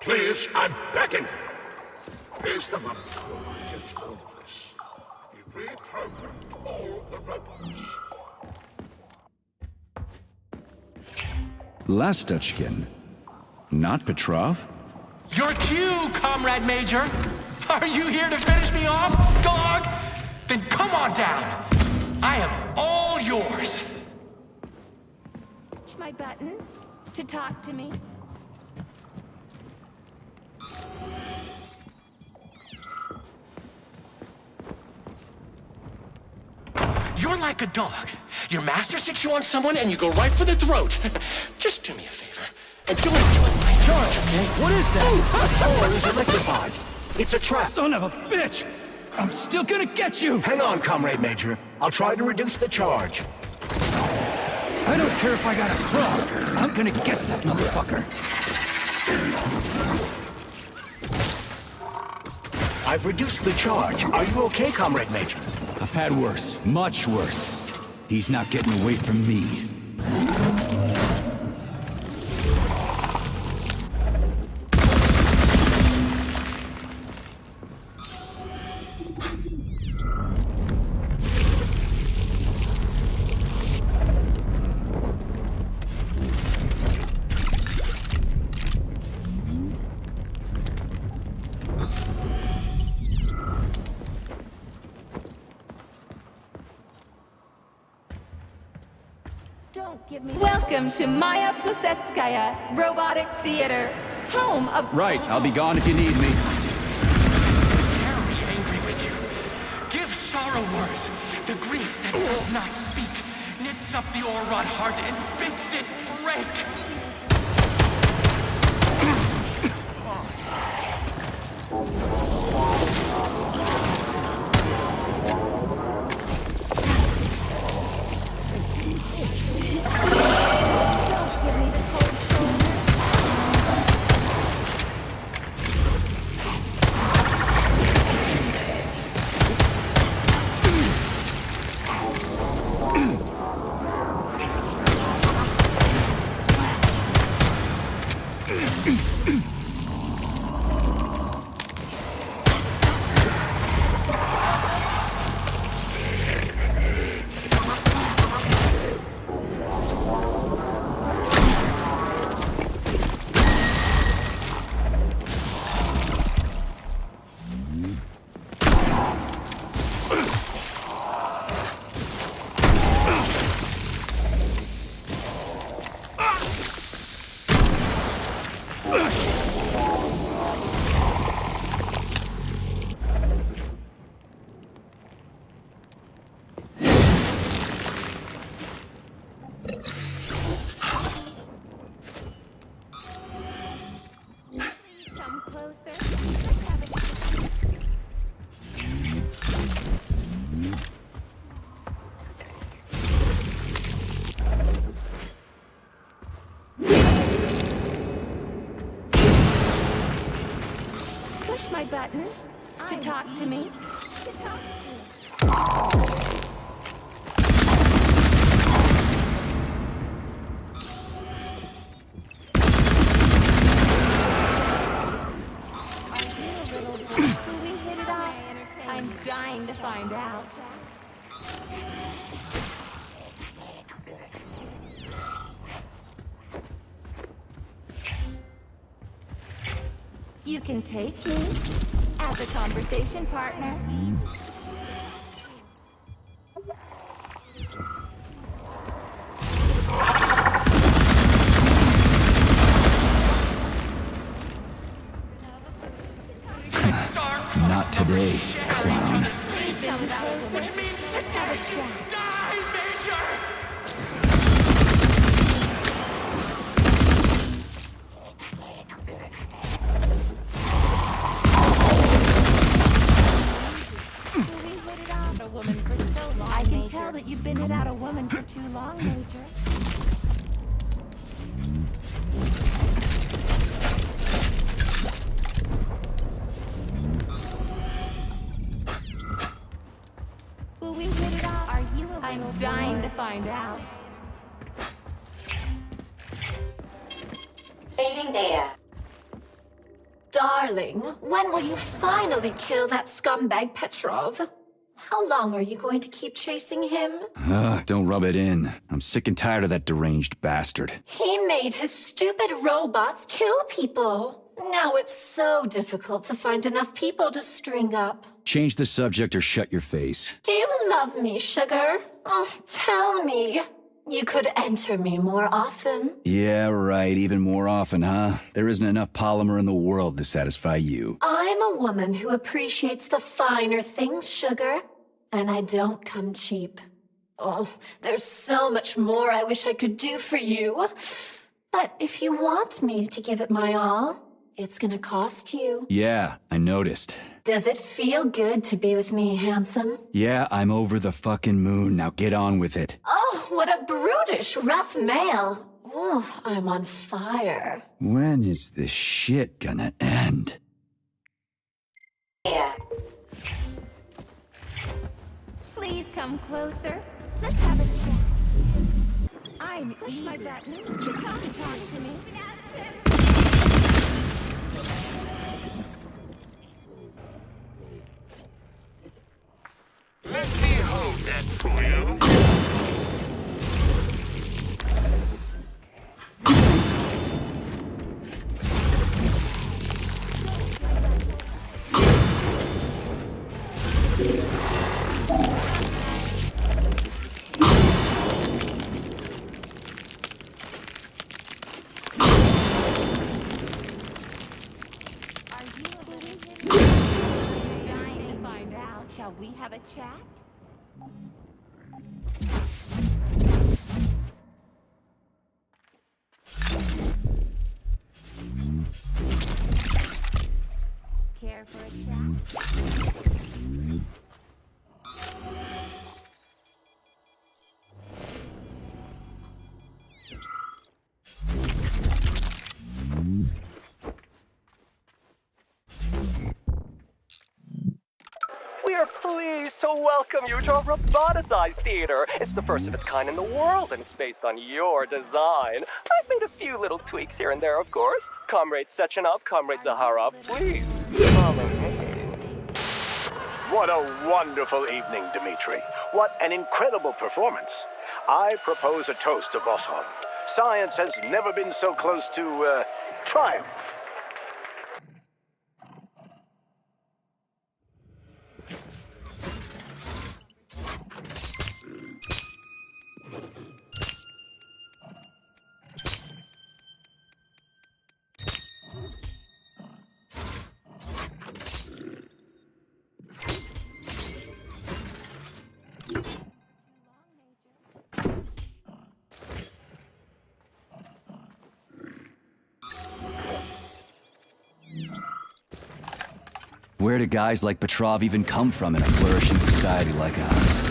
Speaker 5: Please, I'm begging you. Here's the money. Did all of this. He reprogrammed all the robots.
Speaker 2: Lastachkin. Not Petrov?
Speaker 16: Your cue, Comrade Major! Are you here to finish me off, dog? Then come on down. I am all yours.
Speaker 6: Push my button to talk to me.
Speaker 16: You're like a dog. Your master sticks you on someone and you go right for the throat. Just do me a favor. And don't enjoy my charge, okay?
Speaker 2: What is that?
Speaker 3: The floor is electrified. It's a trap.
Speaker 2: Son of a bitch! I'm still gonna get you!
Speaker 3: Hang on, Comrade Major. I'll try to reduce the charge.
Speaker 2: I don't care if I gotta crawl. I'm gonna get that motherfucker.
Speaker 3: I've reduced the charge. Are you okay, Comrade Major?
Speaker 2: I've had worse. Much worse. He's not getting away from me.
Speaker 6: Welcome to Maya Plusetskaya Robotic Theater, home of...
Speaker 2: Right, I'll be gone if you need me.
Speaker 16: Terribly angry with you. Give sorrow words. The grief that does not speak knits up the Orrod heart and bids it break.
Speaker 6: Push my button to talk to me. You can take me as a conversation partner.
Speaker 2: Not today, clown.
Speaker 6: Which means today.
Speaker 16: Die, Major!
Speaker 6: I can tell that you've been without a woman for too long, Major. Will we hit it off? Are you a I'm dying to find out.
Speaker 17: Saving data. Darling, when will you finally kill that scumbag Petrov? How long are you going to keep chasing him?
Speaker 2: Don't rub it in. I'm sick and tired of that deranged bastard.
Speaker 17: He made his stupid robots kill people. Now it's so difficult to find enough people to string up.
Speaker 2: Change the subject or shut your face.
Speaker 17: Do you love me, sugar? Oh, tell me. You could enter me more often.
Speaker 2: Yeah, right. Even more often, huh? There isn't enough polymer in the world to satisfy you.
Speaker 17: I'm a woman who appreciates the finer things, sugar. And I don't come cheap. Oh, there's so much more I wish I could do for you. But if you want me to give it my all, it's gonna cost you.
Speaker 2: Yeah, I noticed.
Speaker 17: Does it feel good to be with me, handsome?
Speaker 2: Yeah, I'm over the fucking moon. Now get on with it.
Speaker 17: Oh, what a brutish, rough male. Oh, I'm on fire.
Speaker 2: When is this shit gonna end?
Speaker 17: Yeah.
Speaker 6: Please come closer. Let's have a chat. I'm push my button. Talk to me.
Speaker 12: Let me hold that for you.
Speaker 6: Shall we have a chat? Care for a chat?
Speaker 11: We are pleased to welcome you to our roboticized theater. It's the first of its kind in the world, and it's based on your design. I've made a few little tweaks here and there, of course. Comrade Sechenov, Comrade Zaharov, please follow me.
Speaker 3: What a wonderful evening, Dmitri. What an incredible performance. I propose a toast to Voskhod. Science has never been so close to, triumph.
Speaker 2: Where do guys like Petrov even come from in a flourishing society like ours?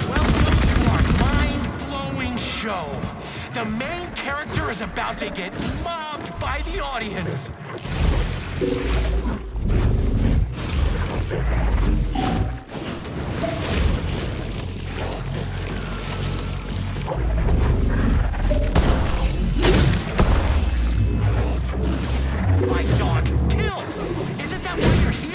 Speaker 16: Welcome to our mind-blowing show. The main character is about to get mobbed by the audience. My dog killed! Isn't that why you're here?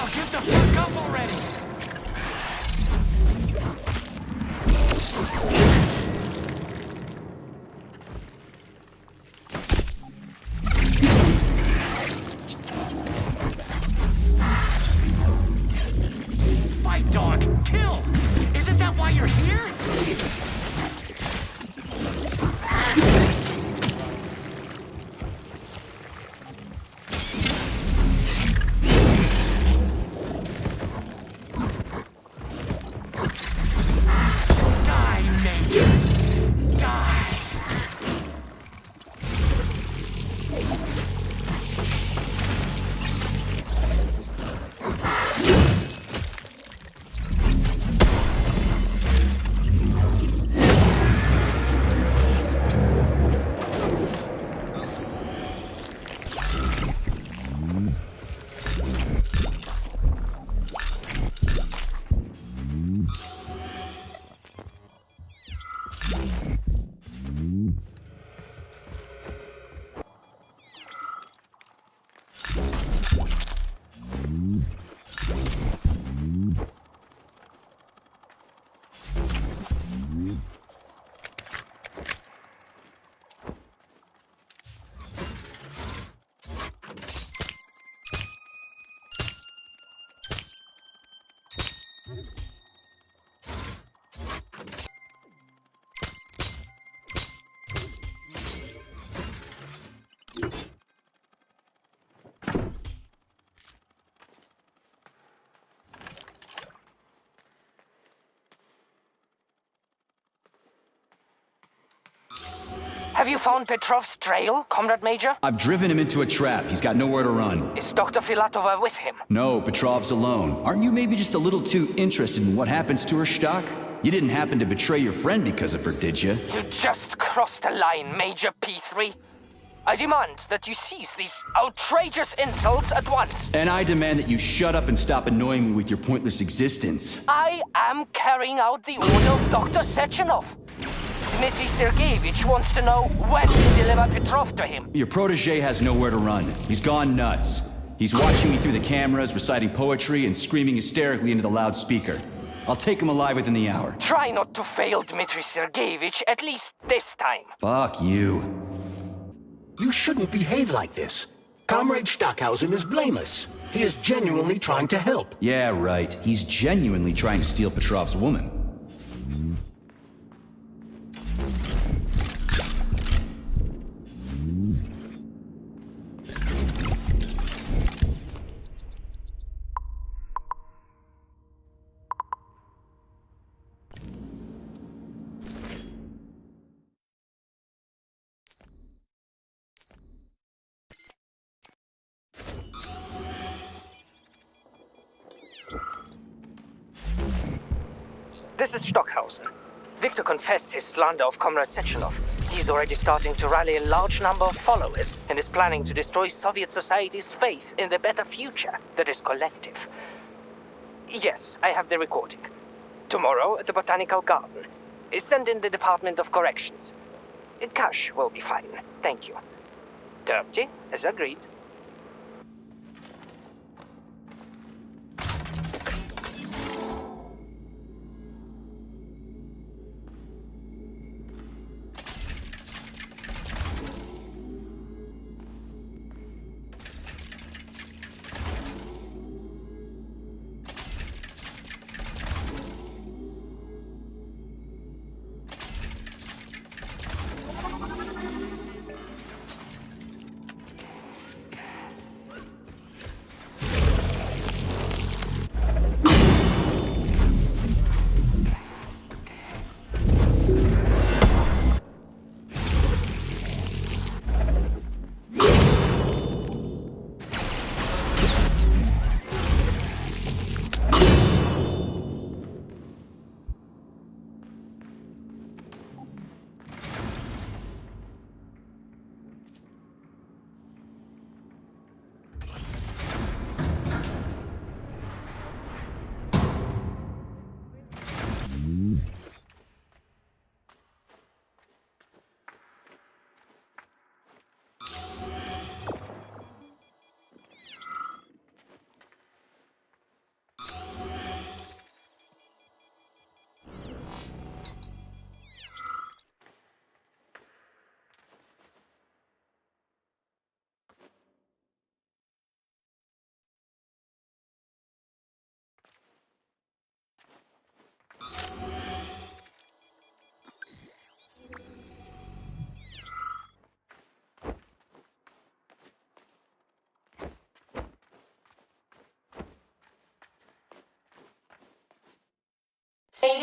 Speaker 16: Oh, give the fuck up already! Fight, dog! Kill! Isn't that why you're here?
Speaker 7: Have you found Petrov's trail, Comrade Major?
Speaker 2: I've driven him into a trap. He's got nowhere to run.
Speaker 7: Is Dr. Filatova with him?
Speaker 2: No, Petrov's alone. Aren't you maybe just a little too interested in what happens to her, Stock? You didn't happen to betray your friend because of her, did you?
Speaker 7: You just crossed a line, Major P3. I demand that you cease these outrageous insults at once.
Speaker 2: And I demand that you shut up and stop annoying me with your pointless existence.
Speaker 7: I am carrying out the order of Dr. Sechenov. Dmitry Sergeyevich wants to know when you deliver Petrov to him.
Speaker 2: Your protege has nowhere to run. He's gone nuts. He's watching me through the cameras, reciting poetry, and screaming hysterically into the loudspeaker. I'll take him alive within the hour.
Speaker 7: Try not to fail, Dmitry Sergeyevich, at least this time.
Speaker 2: Fuck you.
Speaker 3: You shouldn't behave like this. Comrade Stockhausen is blameless. He is genuinely trying to help.
Speaker 2: Yeah, right. He's genuinely trying to steal Petrov's woman.
Speaker 7: This is Stockhausen. Victor confessed his slander of Comrade Sechenov. He's already starting to rally a large number of followers and is planning to destroy Soviet society's faith in the better future that is collective. Yes, I have the recording. Tomorrow at the Botanical Garden. Send in the Department of Corrections. Cash will be fine, thank you. Dirty, as agreed.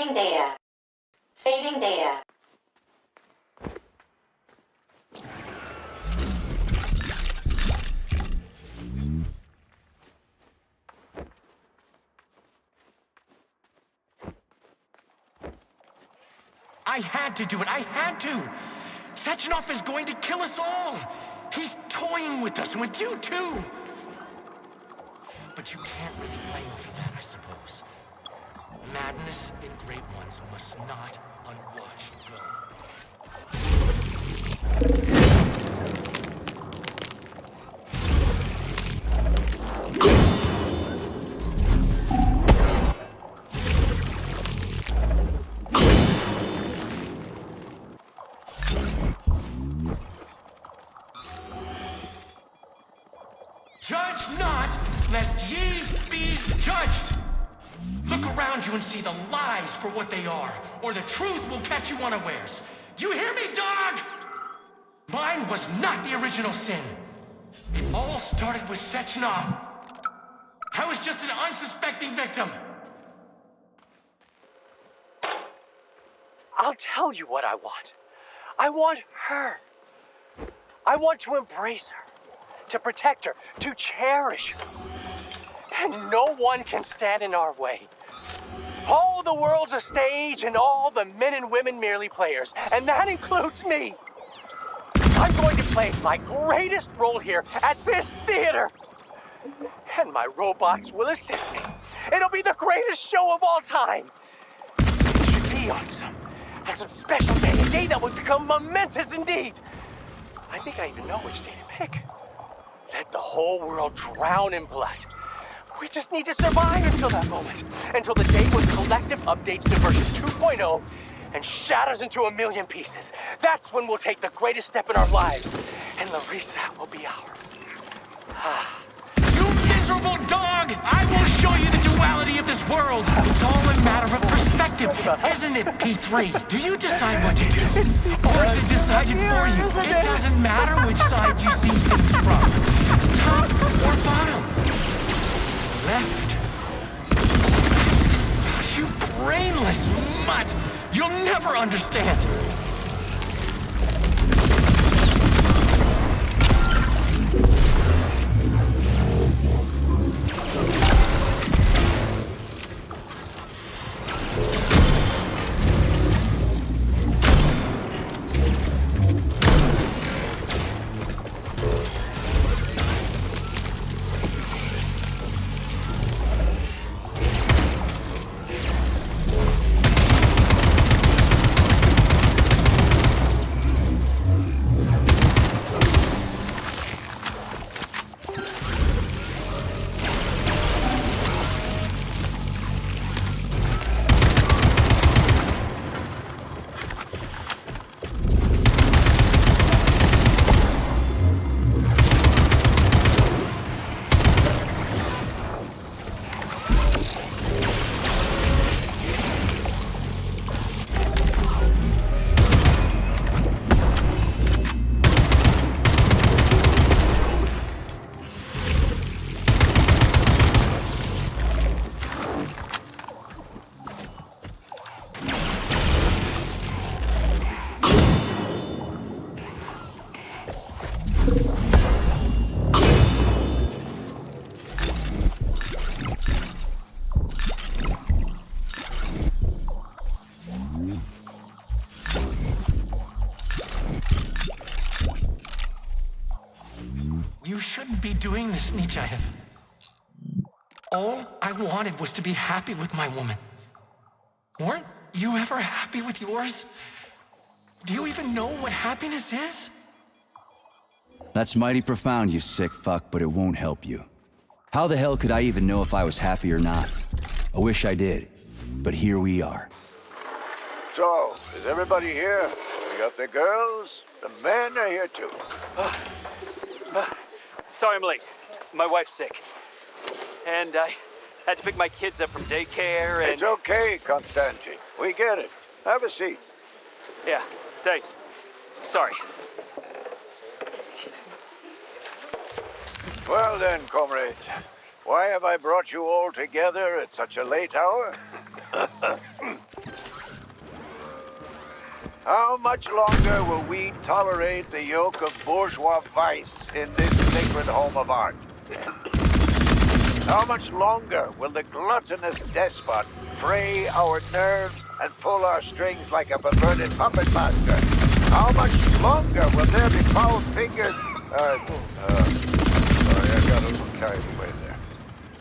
Speaker 17: Saving data. Saving data.
Speaker 16: I had to do it. I had to. Sechenov is going to kill us all. He's toying with us, and with you, too. But you can't really blame him for that, I suppose. Madness in Great Ones must not unwatched go. Judge not, lest ye be judged. Look around you and see the lies for what they are, or the truth will catch you unawares. You hear me, dog? Mine was not the original sin. It all started with Sechenov. I was just an unsuspecting victim.
Speaker 11: I'll tell you what I want. I want her. I want to embrace her, to protect her, to cherish her. And no one can stand in our way. All the world's a stage and all the men and women merely players, and that includes me. I'm going to play my greatest role here at this theater. And my robots will assist me. It'll be the greatest show of all time. It should be on some special day, a day that would become momentous indeed. I think I even know which day to pick. Let the whole world drown in blood. We just need to survive until that moment. Until the day when collective updates to version 2.0 and shatters into a million pieces. That's when we'll take the greatest step in our lives. And the reset will be ours.
Speaker 16: You miserable dog! I will show you the duality of this world. It's all a matter of perspective, isn't it, P3? Do you decide what to do? Or is it decided for you? It doesn't matter which side you see things from. Top or bottom. Left. You brainless mutt! You'll never understand. You shouldn't be doing this, Nietzscheyev. All I wanted was to be happy with my woman. Weren't you ever happy with yours? Do you even know what happiness is?
Speaker 2: That's mighty profound, you sick fuck, but it won't help you. How the hell could I even know if I was happy or not? I wish I did, but here we are.
Speaker 18: So, is everybody here? We got the girls, the men are here too.
Speaker 19: Sorry I'm late. My wife's sick. And I had to pick my kids up from daycare and...
Speaker 18: It's okay, Konstantin. We get it. Have a seat.
Speaker 19: Yeah, thanks. Sorry.
Speaker 18: Well then, comrades. Why have I brought you all together at such a late hour? How much longer will we tolerate the yoke of bourgeois vice in this sacred home of art? How much longer will the gluttonous despot fray our nerves and pull our strings like a perverted puppet master? How much longer will there be foul fingers? Sorry, I got a little carried away there.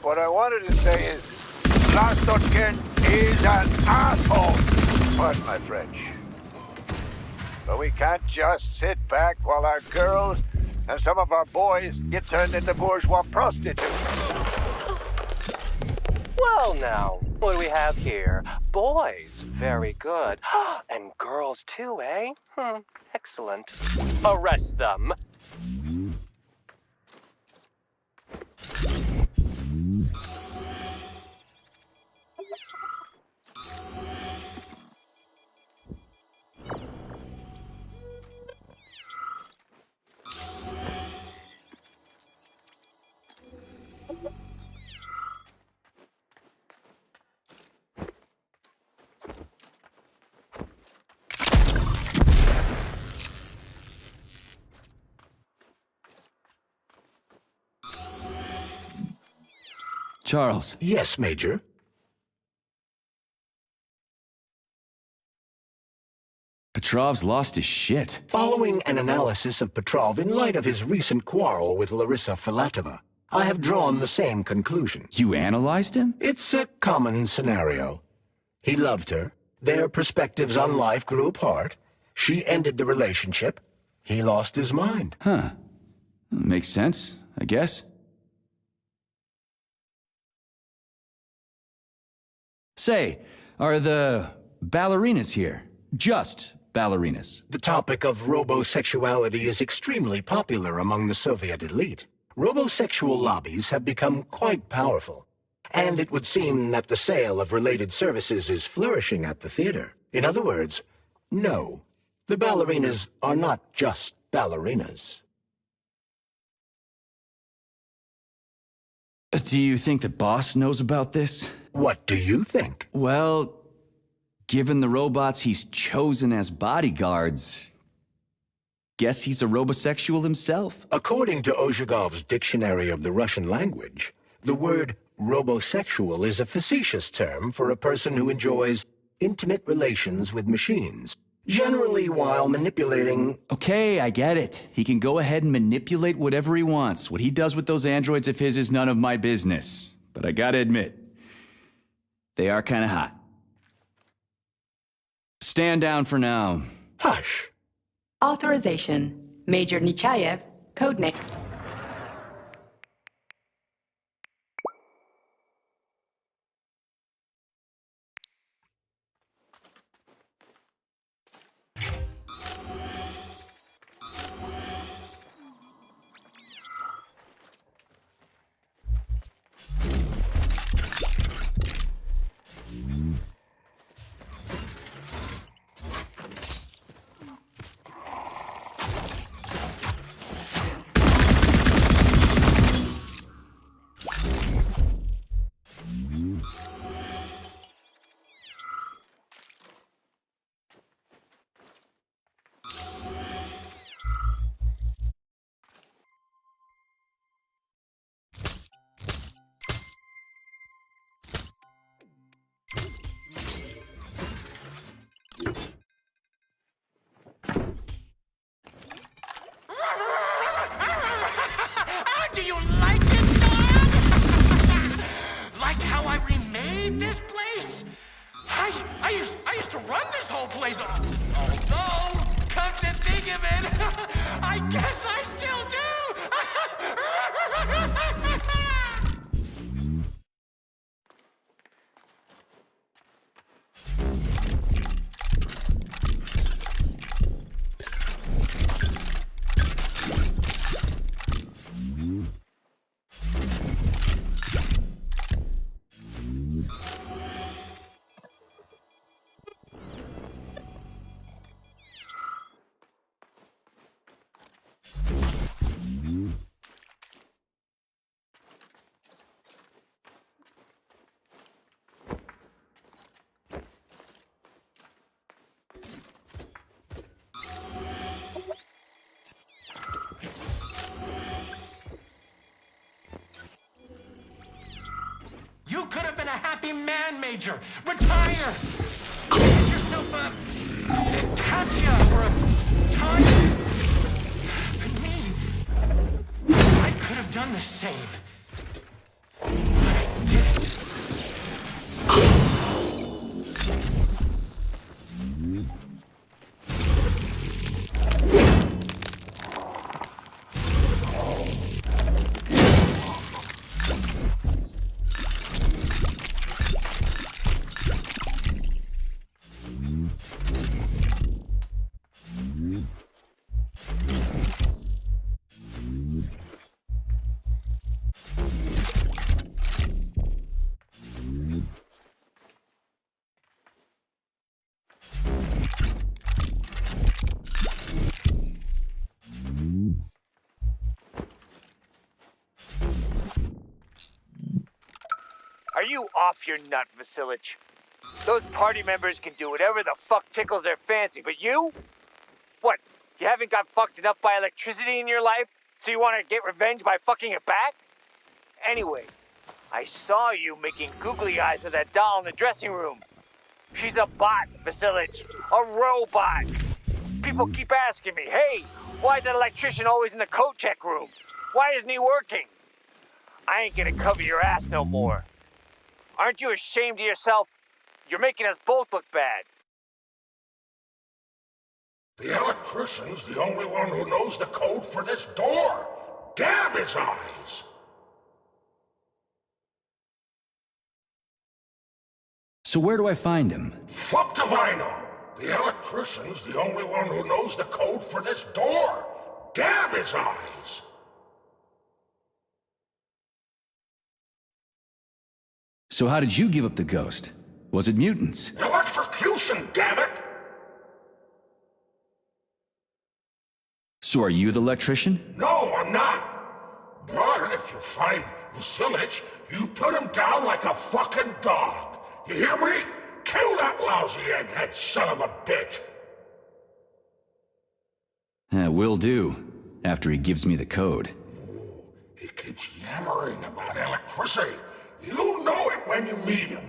Speaker 18: What I wanted to say is, Lastotkin is an asshole! Pardon my French. But we can't just sit back while our girls and some of our boys get turned into bourgeois prostitutes.
Speaker 11: Well now, what do we have here? Boys, very good. And girls too, eh? Excellent. Arrest them.
Speaker 2: Charles.
Speaker 3: Yes, Major?
Speaker 2: Petrov's lost his shit.
Speaker 3: Following an analysis of Petrov in light of his recent quarrel with Larissa Filatova, I have drawn the same conclusion.
Speaker 2: You analyzed him?
Speaker 3: It's a common scenario. He loved her. Their perspectives on life grew apart. She ended the relationship. He lost his mind.
Speaker 2: Huh. Makes sense, I guess. Say, are the ballerinas here? Just ballerinas?
Speaker 3: The topic of robosexuality is extremely popular among the Soviet elite. Robosexual lobbies have become quite powerful, and it would seem that the sale of related services is flourishing at the theater. In other words, no, the ballerinas are not just ballerinas.
Speaker 2: Do you think the boss knows about this?
Speaker 3: What do you think?
Speaker 2: Well, given the robots he's chosen as bodyguards, guess he's a robosexual himself.
Speaker 3: According to Ozhigov's Dictionary of the Russian Language, the word robosexual is a facetious term for a person who enjoys intimate relations with machines, generally while manipulating...
Speaker 2: Okay, I get it. He can go ahead and manipulate whatever he wants. What he does with those androids of his is none of my business. But I gotta admit, they are kinda hot. Stand down for now.
Speaker 3: Hush.
Speaker 4: Authorization. Major Nechayev, codename.
Speaker 16: Do you like it, dog? Like how I remade this place? I used to run this whole place. Although, come to think of it, I guess I still do. a happy man, Major. Retire. Get yourself a Katya or a Tanya. But me, I could have done the same. But I didn't.
Speaker 11: Are you off your nut, Vasilich? Those party members can do whatever the fuck tickles their fancy, but you? What, you haven't got fucked enough by electricity in your life, so you want to get revenge by fucking it back? Anyway, I saw you making googly eyes at that doll in the dressing room. She's a bot, Vasilich. A robot. People keep asking me, hey, why is that electrician always in the coat check room? Why isn't he working? I ain't gonna cover your ass no more. Aren't you ashamed of yourself? You're making us both look bad.
Speaker 5: The electrician's the only one who knows the code for this door. Damn his eyes!
Speaker 2: So where do I find him?
Speaker 5: Fuck if I know. The electrician's the only one who knows the code for this door. Damn his eyes!
Speaker 2: So how did you give up the ghost? Was it mutants?
Speaker 5: Electrocution, damn it!
Speaker 2: So are you the electrician?
Speaker 5: No, I'm not. But if you find Vasilich, you put him down like a fucking dog. You hear me? Kill that lousy egghead son of a bitch!
Speaker 2: Will do, after he gives me the code.
Speaker 5: He keeps yammering about electricity. You'll know it when you meet him.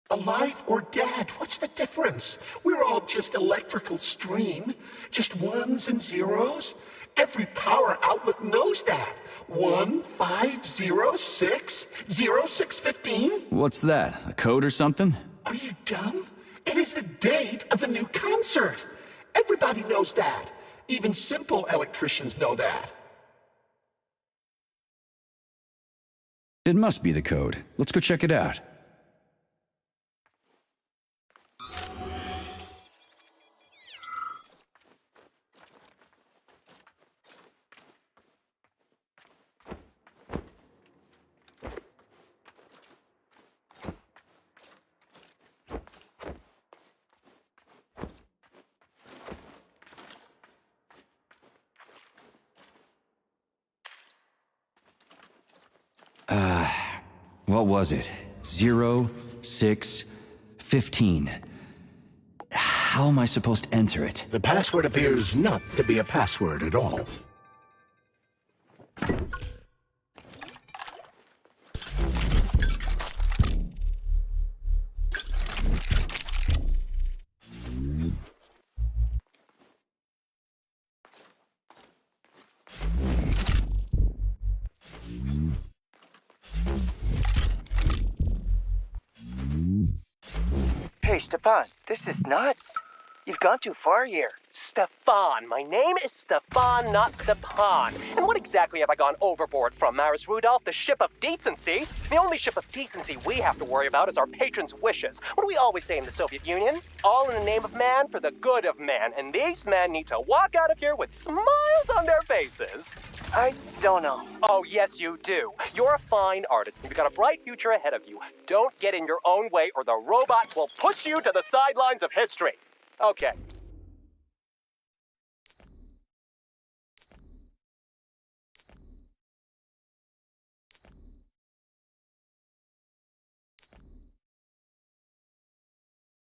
Speaker 5: Alive or dead, what's the difference? We're all just electrical stream. Just ones and zeros. Every power outlet knows that. 150600615.
Speaker 2: What's that, a code or something?
Speaker 5: Are you dumb? It is the date of the new concert. Everybody knows that. Even simple electricians know that.
Speaker 2: It must be the code. Let's go check it out. What was it? 0615. How am I supposed to enter it?
Speaker 3: The password appears not to be a password at all.
Speaker 18: Hey,
Speaker 20: Hey, Stepan, this is nuts. You've gone too far here.
Speaker 21: Stefan. My name is Stefan, not Stepan. And what exactly have I gone overboard from, Maris Rudolph? The ship of decency? The only ship of decency we have to worry about is our patrons' wishes. What do we always say in the Soviet Union? All in the name of man for the good of man. And these men need to walk out of here with smiles on their faces.
Speaker 20: I don't know.
Speaker 21: Oh, yes, you do. You're a fine artist, and you've got a bright future ahead of you. Don't get in your own way, or the robots will push you to the sidelines of history. Okay.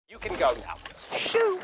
Speaker 21: You can go now. Shoo!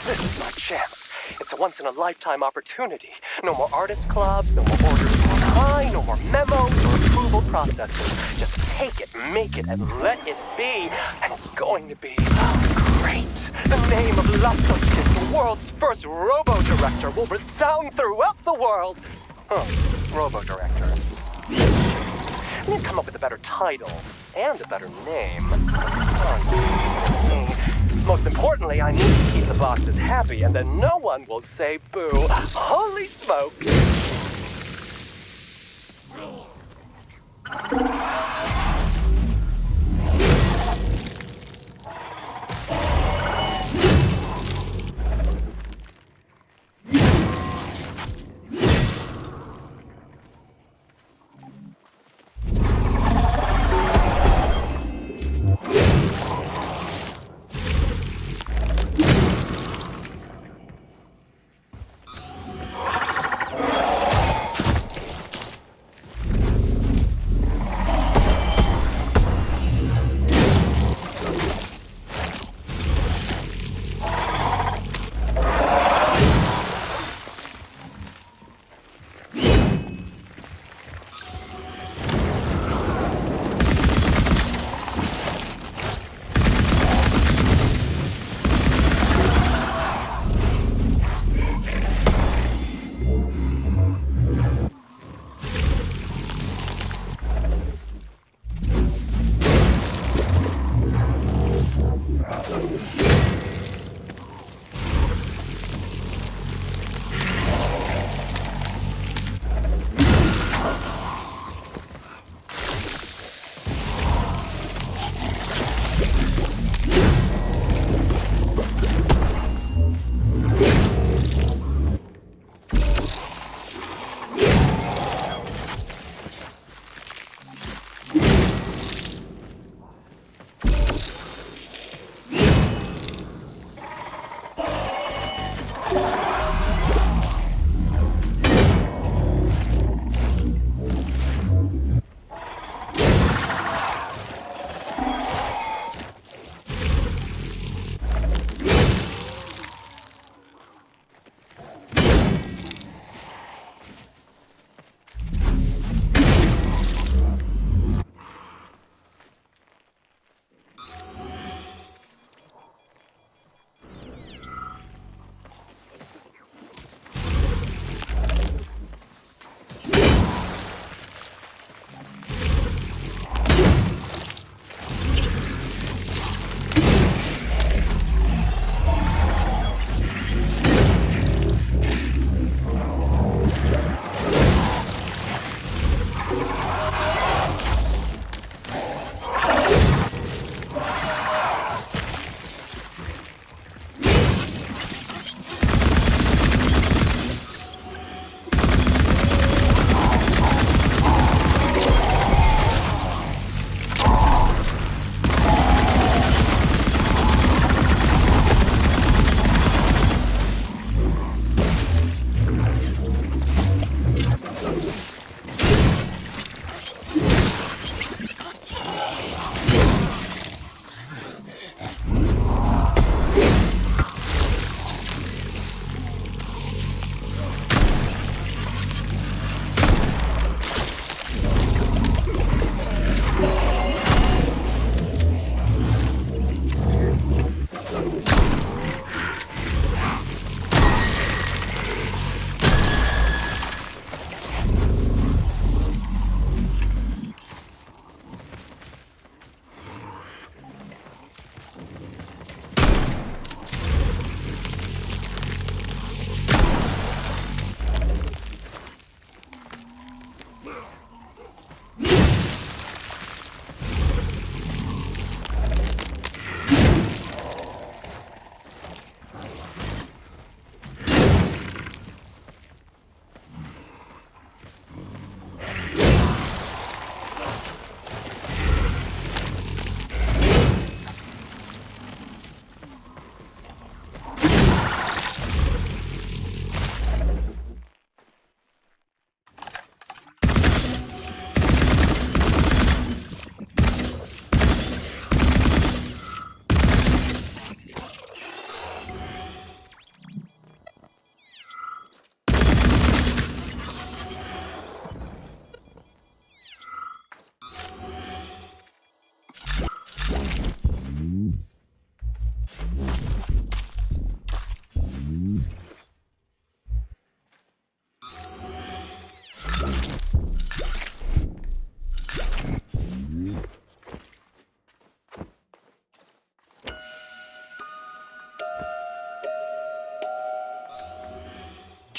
Speaker 21: This is my chance. It's a once-in-a-lifetime opportunity. No more artist clubs, no more orders on high, no more memos or approval processes. Just take it, make it, and let it be. And it's going to be great. The name of Laskovsky, the world's first robo-director, will resound throughout the world. Robo-director. I need to come up with a better title and a better name. Most importantly, I need to keep the bosses happy, and then no one will say boo. Holy smoke!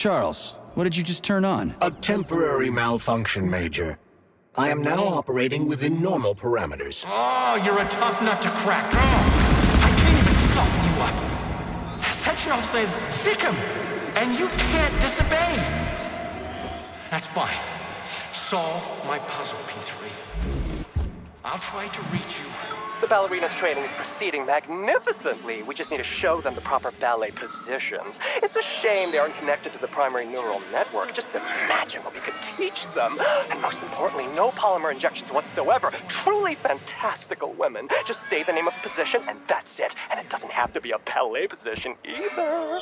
Speaker 2: Charles, what did you just turn on?
Speaker 3: A temporary malfunction, Major. I am now operating within normal parameters.
Speaker 16: Oh, you're a tough nut to crack. Oh, I can't even soften you up. Sechenov says, sick him, and you can't disobey. That's fine. Solve my puzzle, P3. I'll try to reach you.
Speaker 21: The ballerina's training is proceeding magnificently. We just need to show them the proper ballet positions. It's a shame they aren't connected to the primary neural network. Just imagine what we could teach them. And most importantly, no polymer injections whatsoever. Truly fantastical women. Just say the name of the position and that's it. And it doesn't have to be a ballet position either.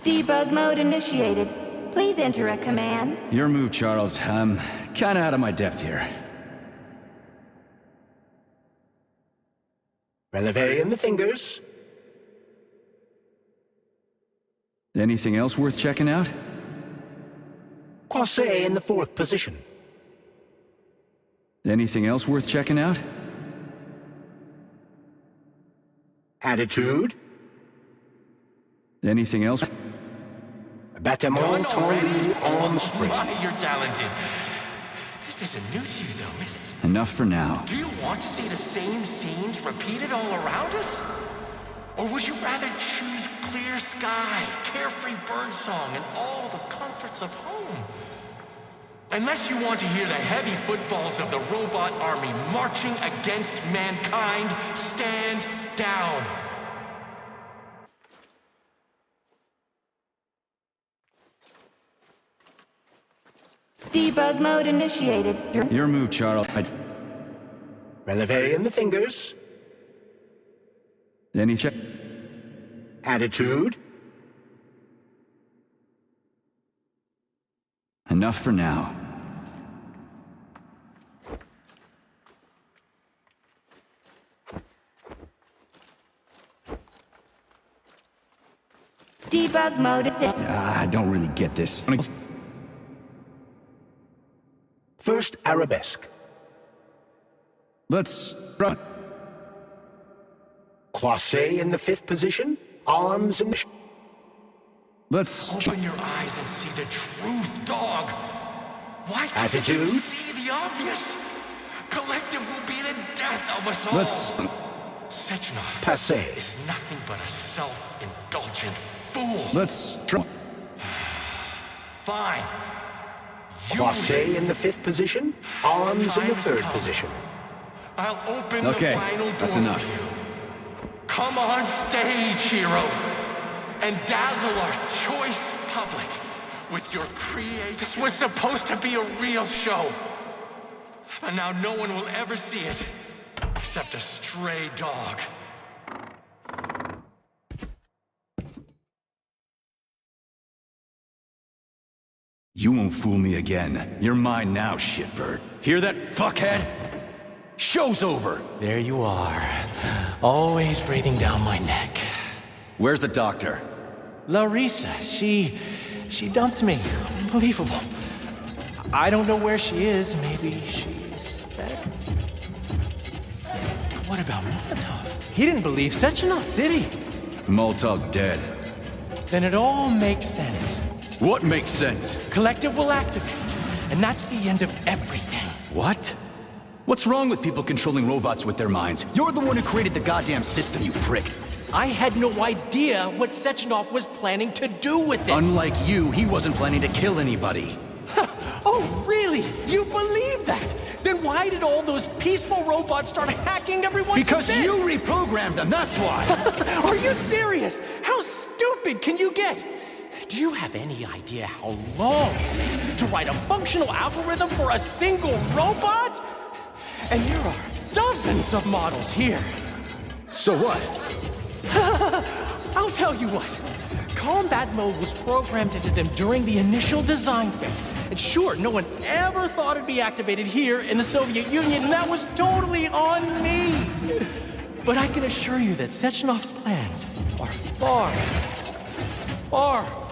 Speaker 6: Debug mode initiated. Please enter a command.
Speaker 2: Your move, Charles. I'm kinda out of my depth here.
Speaker 3: Releve in the fingers.
Speaker 2: Anything else worth checking out?
Speaker 3: Croisset in the 4th position.
Speaker 2: Anything else worth checking out?
Speaker 3: Attitude.
Speaker 2: Anything else?
Speaker 3: Battement tendu, arms free.
Speaker 16: My, you're talented. This isn't new to you, though, is it?
Speaker 2: Enough for now.
Speaker 16: Do you want to see the same scenes repeated all around us? Or would you rather choose clear sky, carefree birdsong, and all the comforts of home? Unless you want to hear the heavy footfalls of the robot army marching against mankind, stand down.
Speaker 6: Debug mode initiated.
Speaker 2: Your move, Charles.
Speaker 3: Releve in the fingers.
Speaker 2: Any check?
Speaker 3: Attitude.
Speaker 2: Enough for now.
Speaker 6: Debug mode.
Speaker 2: I don't really get this.
Speaker 3: First arabesque.
Speaker 2: Let's run.
Speaker 3: Croisset in the 5th position. Arms in the...
Speaker 2: Let's...
Speaker 16: Open your eyes and see the truth, dog. Why can't
Speaker 3: Attitude.
Speaker 16: you see the obvious? Collective will be the death of us all.
Speaker 2: Let's...
Speaker 16: Sechenov
Speaker 3: Passé.
Speaker 16: is nothing but a self-indulgent fool.
Speaker 2: Let's...
Speaker 16: Fine.
Speaker 3: Croisset in the 5th position. Arms in the 3rd position.
Speaker 16: I'll open the final door
Speaker 2: that's enough.
Speaker 16: for you. Come on stage, hero, and dazzle our choice public with your creation. This was supposed to be a real show, but now no one will ever see it except a stray dog.
Speaker 2: You won't fool me again. You're mine now, shitbird. Hear that, fuckhead? Show's over!
Speaker 21: There you are. Always breathing down my neck.
Speaker 2: Where's the doctor?
Speaker 21: Larissa, she dumped me. Unbelievable. I don't know where she is. Maybe she's dead. What about Molotov? He didn't believe Sechenov, did he?
Speaker 2: Molotov's dead.
Speaker 21: Then it all makes sense.
Speaker 2: What makes sense?
Speaker 21: Collective will activate, and that's the end of everything.
Speaker 2: What? What's wrong with people controlling robots with their minds? You're the one who created the goddamn system, you prick.
Speaker 21: I had no idea what Sechenov was planning to do with it.
Speaker 2: Unlike you, he wasn't planning to kill anybody.
Speaker 21: Oh, really? You believe that? Then why did all those peaceful robots start hacking everyone?
Speaker 2: Because you reprogrammed them, that's why!
Speaker 21: Are you serious? How stupid can you get? Do you have any idea how long it takes to write a functional algorithm for a single robot? And there are dozens of models here.
Speaker 2: So what?
Speaker 21: I'll tell you what. combat mode was programmed into them during the initial design phase. And sure, no one ever thought it'd be activated here in the Soviet Union, and that was totally on me. But I can assure you that Sechenov's plans are far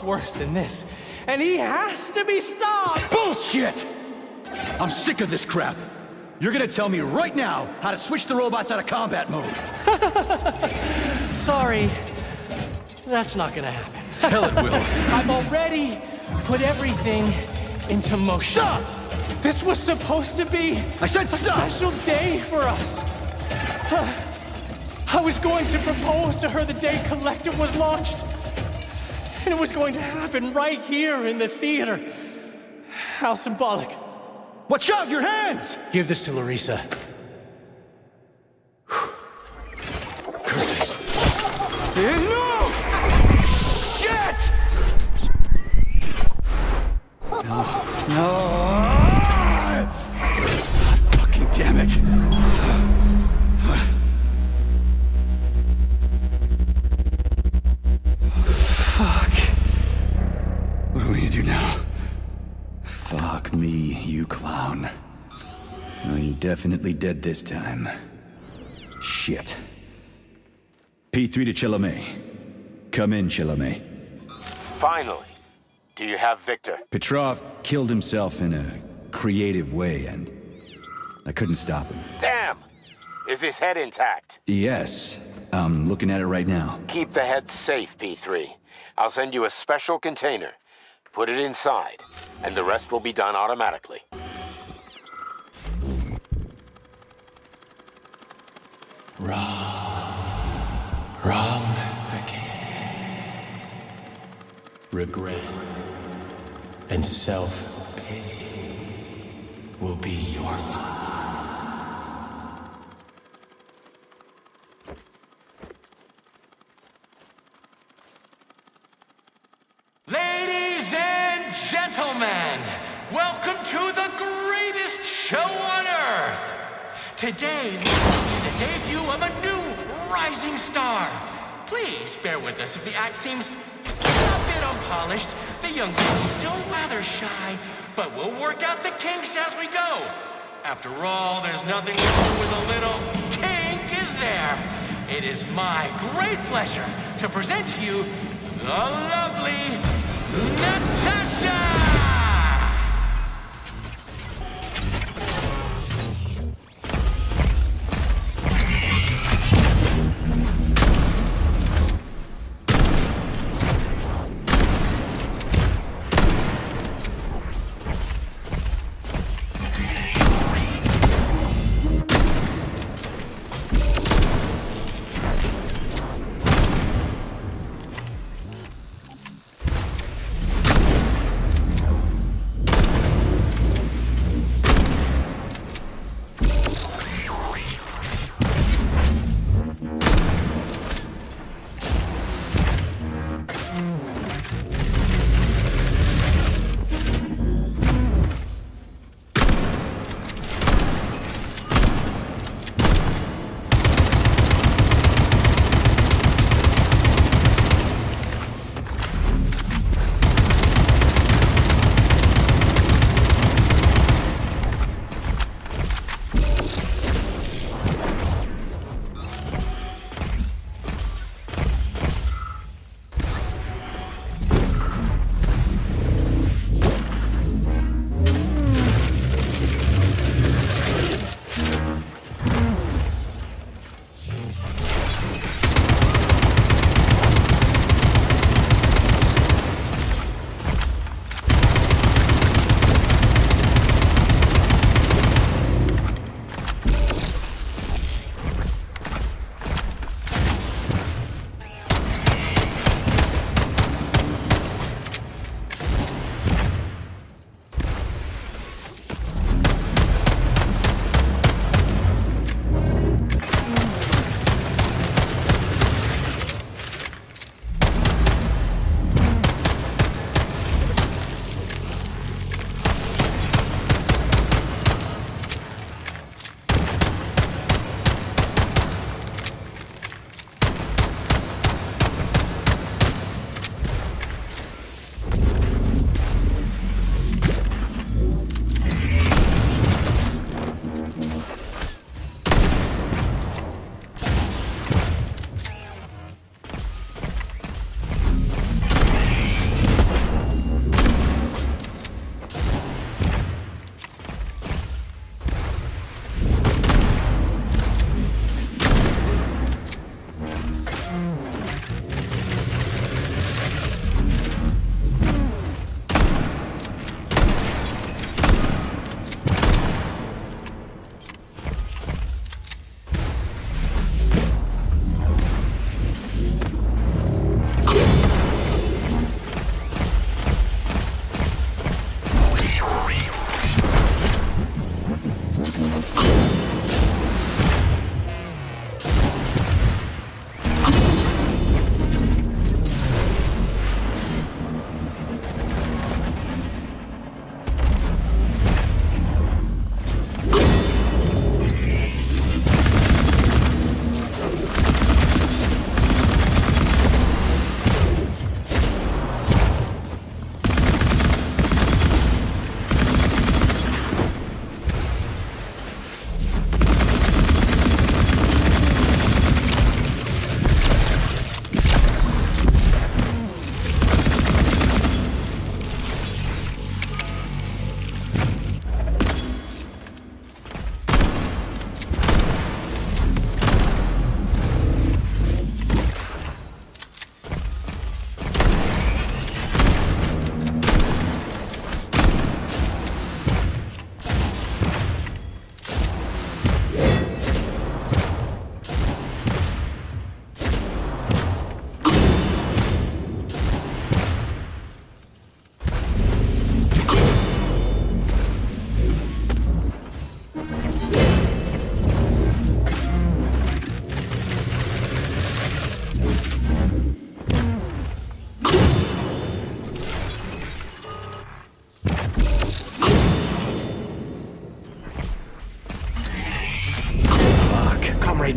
Speaker 21: worse than this. And he has to be stopped!
Speaker 2: Bullshit! I'm sick of this crap. You're gonna tell me right now how to switch the robots out of combat mode.
Speaker 21: Sorry, that's not gonna happen.
Speaker 2: Hell it will.
Speaker 21: I've already put everything into motion.
Speaker 2: Stop!
Speaker 21: This was supposed to be
Speaker 2: I said stop!
Speaker 21: a special day for us. I was going to propose to her the day Collective was launched. And it was going to happen right here in the theater. How symbolic.
Speaker 2: Watch out, your hands!
Speaker 21: Give this to Larissa.
Speaker 2: No! Shit! No. Fucking damn it. Fuck. What are we gonna do now? Fuck me, you clown. Well, you're definitely dead this time. Shit. P3 to Chalamet. Come in, Chalamet.
Speaker 10: Finally. Do you have Victor?
Speaker 2: Petrov killed himself in a creative way, and I couldn't stop him.
Speaker 10: Damn! Is his head intact?
Speaker 2: Yes. I'm looking at it right now.
Speaker 10: Keep the head safe, P3. I'll send you a special container. Put it inside, and the rest will be done automatically.
Speaker 21: Wrong again. Regret and self-pity will be your lot.
Speaker 16: Ladies and gentlemen, welcome to the greatest show on Earth. Today, we will be the debut of a new rising star. Please bear with us if the act seems a bit unpolished. The young lady's still rather shy, but we'll work out the kinks as we go. After all, there's nothing wrong with a little kink, is there? It is my great pleasure to present to you the lovely Natasha!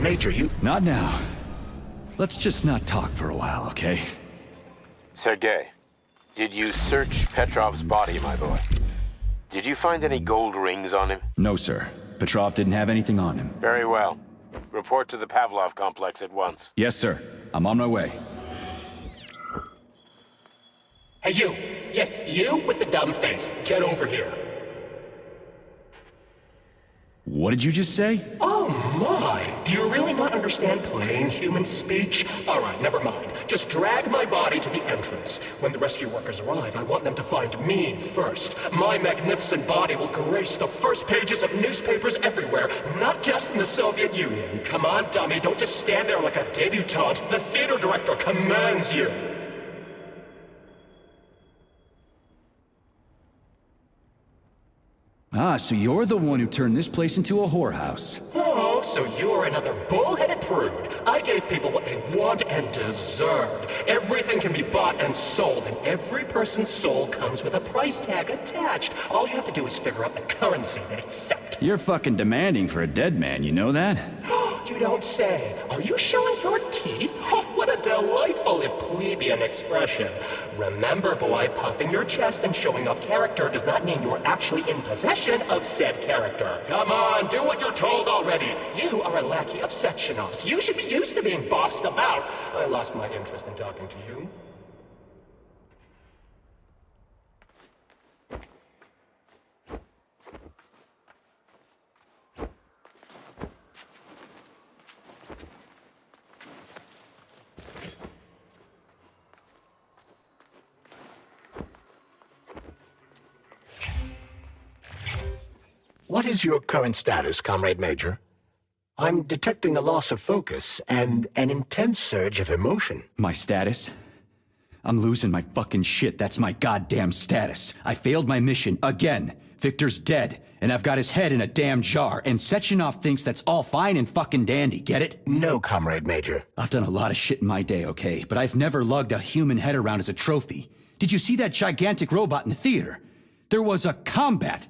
Speaker 3: Major, you...
Speaker 2: Not now. Let's just not talk for a while, okay?
Speaker 10: Sergei, did you search Petrov's body, my boy? Did you find any gold rings on him?
Speaker 2: No, sir. Petrov didn't have anything on him.
Speaker 10: Very well. Report to the Pavlov complex at once.
Speaker 2: Yes, sir. I'm on my way.
Speaker 1: Hey, you! Yes, you with the dumb face. Get over here.
Speaker 2: What did you just say?
Speaker 1: Oh my! Do you really not understand plain human speech? Alright, never mind. Just drag my body to the entrance. When the rescue workers arrive, I want them to find me first. My magnificent body will grace the first pages of newspapers everywhere, not just in the Soviet Union. Come on, dummy, don't just stand there like a debutante. The theater director commands you.
Speaker 2: Ah, so you're the one who turned this place into a whorehouse.
Speaker 1: Oh, so you're another bull-headed prude. I gave people what they want and deserve. Everything can be bought and sold, and every person's soul comes with a price tag attached. All you have to do is figure out the currency they accept.
Speaker 2: You're fucking demanding for a dead man, you know that?
Speaker 1: You don't say. Are you showing your teeth? Oh, what a delightful if plebeian expression. Remember, boy, puffing your chest and showing off character does not mean you're actually in possession of said character. Come on, do what you're told already. You are a lackey of Sechenov's. You should be used to being bossed about. I lost my interest in talking to you.
Speaker 3: What is your current status, Comrade Major? I'm detecting a loss of focus and an intense surge of emotion.
Speaker 2: My status? I'm losing my fucking shit. That's my goddamn status. I failed my mission again. Victor's dead, and I've got his head in a damn jar, and Sechenov thinks that's all fine and fucking dandy, get it?
Speaker 3: No, Comrade Major.
Speaker 2: I've done a lot of shit in my day, okay? But I've never lugged a human head around as a trophy. Did you see that gigantic robot in the theater? There was a combat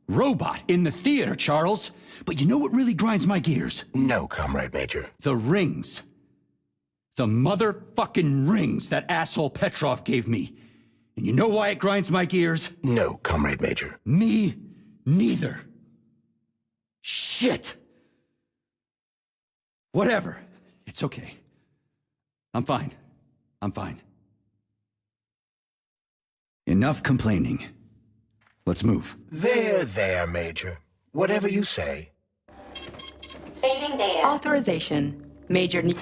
Speaker 2: robot in the theater, Charles. But you know what really grinds my gears?
Speaker 3: No, Comrade Major.
Speaker 2: The rings. The motherfucking rings that asshole Petrov gave me. And you know why it grinds my gears?
Speaker 3: No, Comrade Major.
Speaker 2: Me neither. Shit. Whatever. It's okay. I'm fine. I'm fine. Enough complaining. Let's move.
Speaker 3: There, Major. Whatever you say.
Speaker 4: Saving data. Authorization. Major need...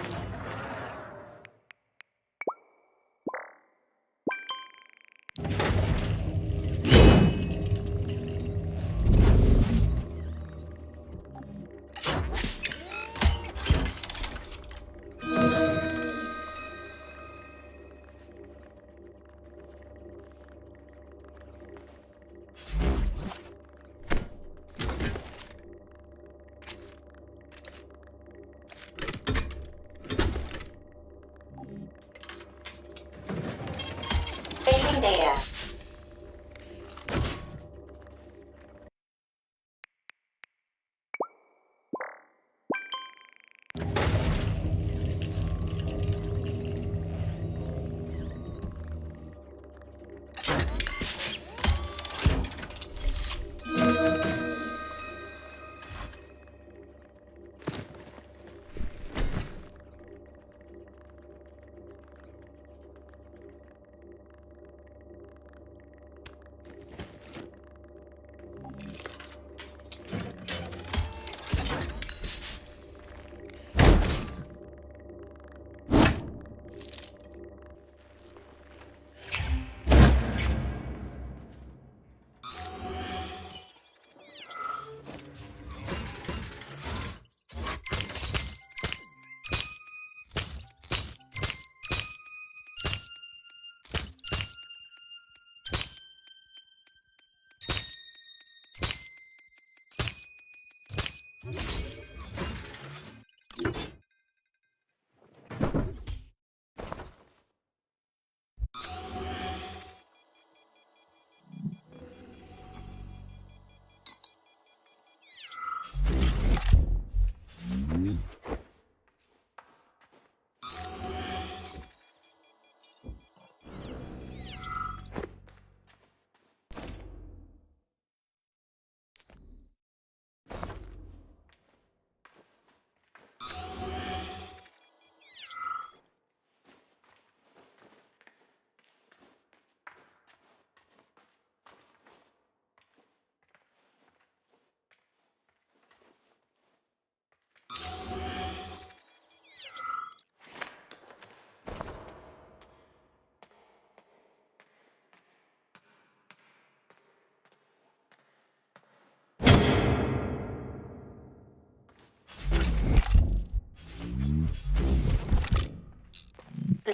Speaker 4: Saving data.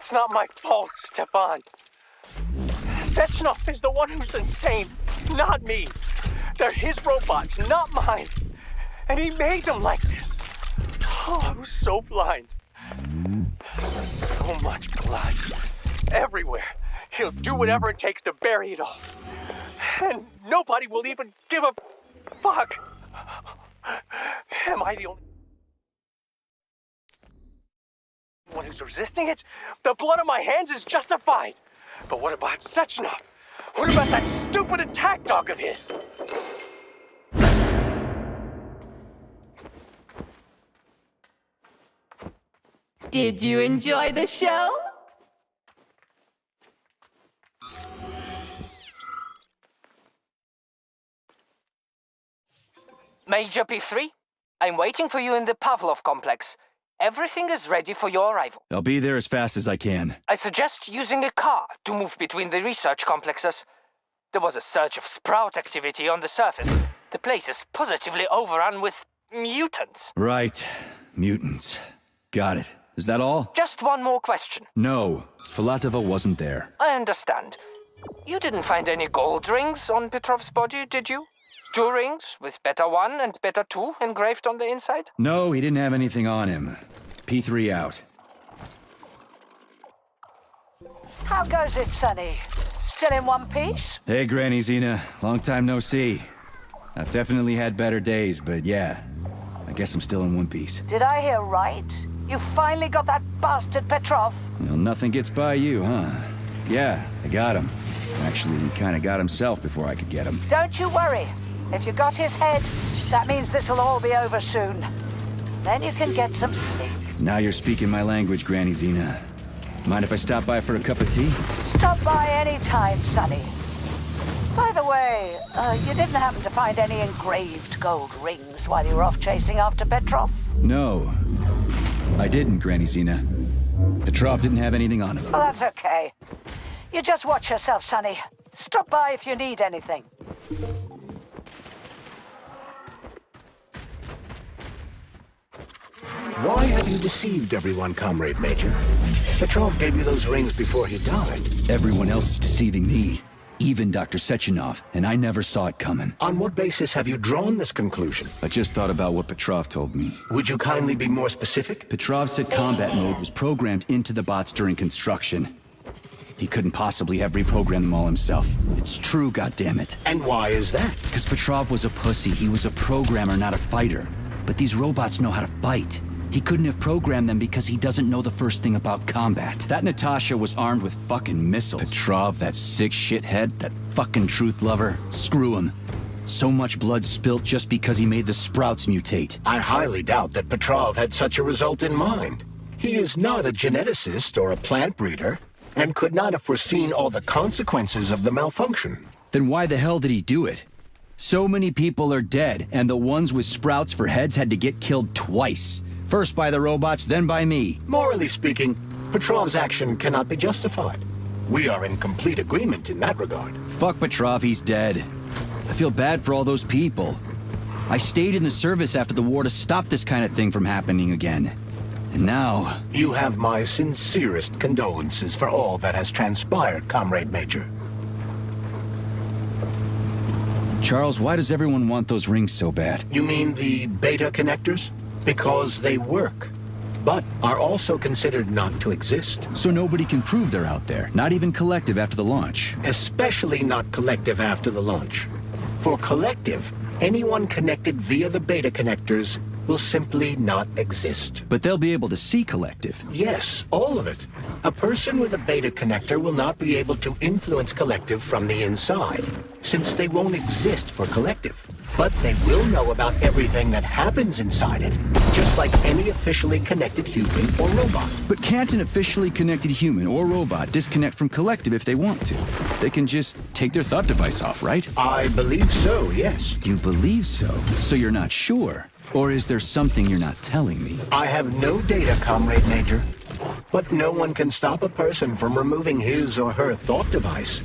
Speaker 11: It's not my fault, Stefan. Sechenov is the one who's insane, not me. They're his robots, not mine. And he made them like this. Oh, I was so blind. So much blood. Everywhere. He'll do whatever it takes to bury it all. And nobody will even give a fuck. Am I the only one who's resisting it? The blood on my hands is justified. But what about Sechenov? What about that stupid attack dog of his?
Speaker 6: Did you enjoy the show?
Speaker 7: Major P3, I'm waiting for you in the Pavlov complex. Everything is ready for your arrival.
Speaker 2: I'll be there as fast as I can.
Speaker 7: I suggest using a car to move between the research complexes. There was a surge of sprout activity on the surface. The place is positively overrun with mutants.
Speaker 2: Right. Mutants. Got it. Is that all?
Speaker 7: Just one more question.
Speaker 2: No. Filatova wasn't there.
Speaker 7: I understand. You didn't find any gold rings on Petrov's body, did you? 2 rings with Beta 1 and Beta 2 engraved on the inside?
Speaker 2: No, he didn't have anything on him. P3 out.
Speaker 9: How goes it, Sonny? Still in one piece?
Speaker 2: Hey, Granny Zena. Long time no see. I've definitely had better days, but yeah. I guess I'm still in one piece.
Speaker 9: Did I hear right? You finally got that bastard Petrov?
Speaker 2: Well, nothing gets by you, huh? Yeah, I got him. Actually, he kinda got himself before I could get him.
Speaker 9: Don't you worry. If you got his head, that means this'll all be over soon. Then you can get some sleep.
Speaker 2: Now you're speaking my language, Granny Zena. Mind if I stop by for a cup of tea?
Speaker 9: Stop by any time, Sonny. By the way, you didn't happen to find any engraved gold rings while you were off chasing after Petrov?
Speaker 2: No. I didn't, Granny Zena. Petrov didn't have anything on him.
Speaker 9: Oh, that's okay. You just watch yourself, Sonny. Stop by if you need anything.
Speaker 3: Why have you deceived everyone, Comrade Major? Petrov gave you those rings before he died.
Speaker 2: Everyone else is deceiving me. Even Dr. Sechenov, and I never saw it coming.
Speaker 3: On what basis have you drawn this conclusion?
Speaker 2: I just thought about what Petrov told me.
Speaker 3: Would you kindly be more specific?
Speaker 2: Petrov said combat mode was programmed into the bots during construction. He couldn't possibly have reprogrammed them all himself. It's true, goddammit.
Speaker 3: And why is that?
Speaker 2: Because Petrov was a pussy. He was a programmer, not a fighter. But these robots know how to fight. He couldn't have programmed them because he doesn't know the first thing about combat. That Natasha was armed with fucking missiles. Petrov, that sick shithead, that fucking truth lover. Screw him. So much blood spilt just because he made the sprouts mutate.
Speaker 3: I highly doubt that Petrov had such a result in mind. He is not a geneticist or a plant breeder, and could not have foreseen all the consequences of the malfunction.
Speaker 2: Then why the hell did he do it? So many people are dead, and the ones with sprouts for heads had to get killed twice. First by the robots, then by me.
Speaker 3: Morally speaking, Petrov's action cannot be justified. We are in complete agreement in that regard.
Speaker 2: Fuck Petrov, he's dead. I feel bad for all those people. I stayed in the service after the war to stop this kind of thing from happening again. And now...
Speaker 3: You have my sincerest condolences for all that has transpired, Comrade Major.
Speaker 2: Charles, why does everyone want those rings so bad?
Speaker 3: You mean the beta connectors? Because they work, but are also considered not to exist.
Speaker 2: So nobody can prove they're out there, not even Collective after the launch.
Speaker 3: Especially not Collective after the launch. For Collective, anyone connected via the beta connectors will simply not exist.
Speaker 2: But they'll be able to see Collective.
Speaker 3: Yes, all of it. A person with a beta connector will not be able to influence Collective from the inside, since they won't exist for Collective. But they will know about everything that happens inside it, just like any officially connected human or robot.
Speaker 2: But can't an officially connected human or robot disconnect from Collective if they want to? They can just take their thought device off, right?
Speaker 3: I believe so, yes.
Speaker 2: You believe so? So you're not sure? Or is there something you're not telling me?
Speaker 3: I have no data, Comrade Major. But no one can stop a person from removing his or her thought device.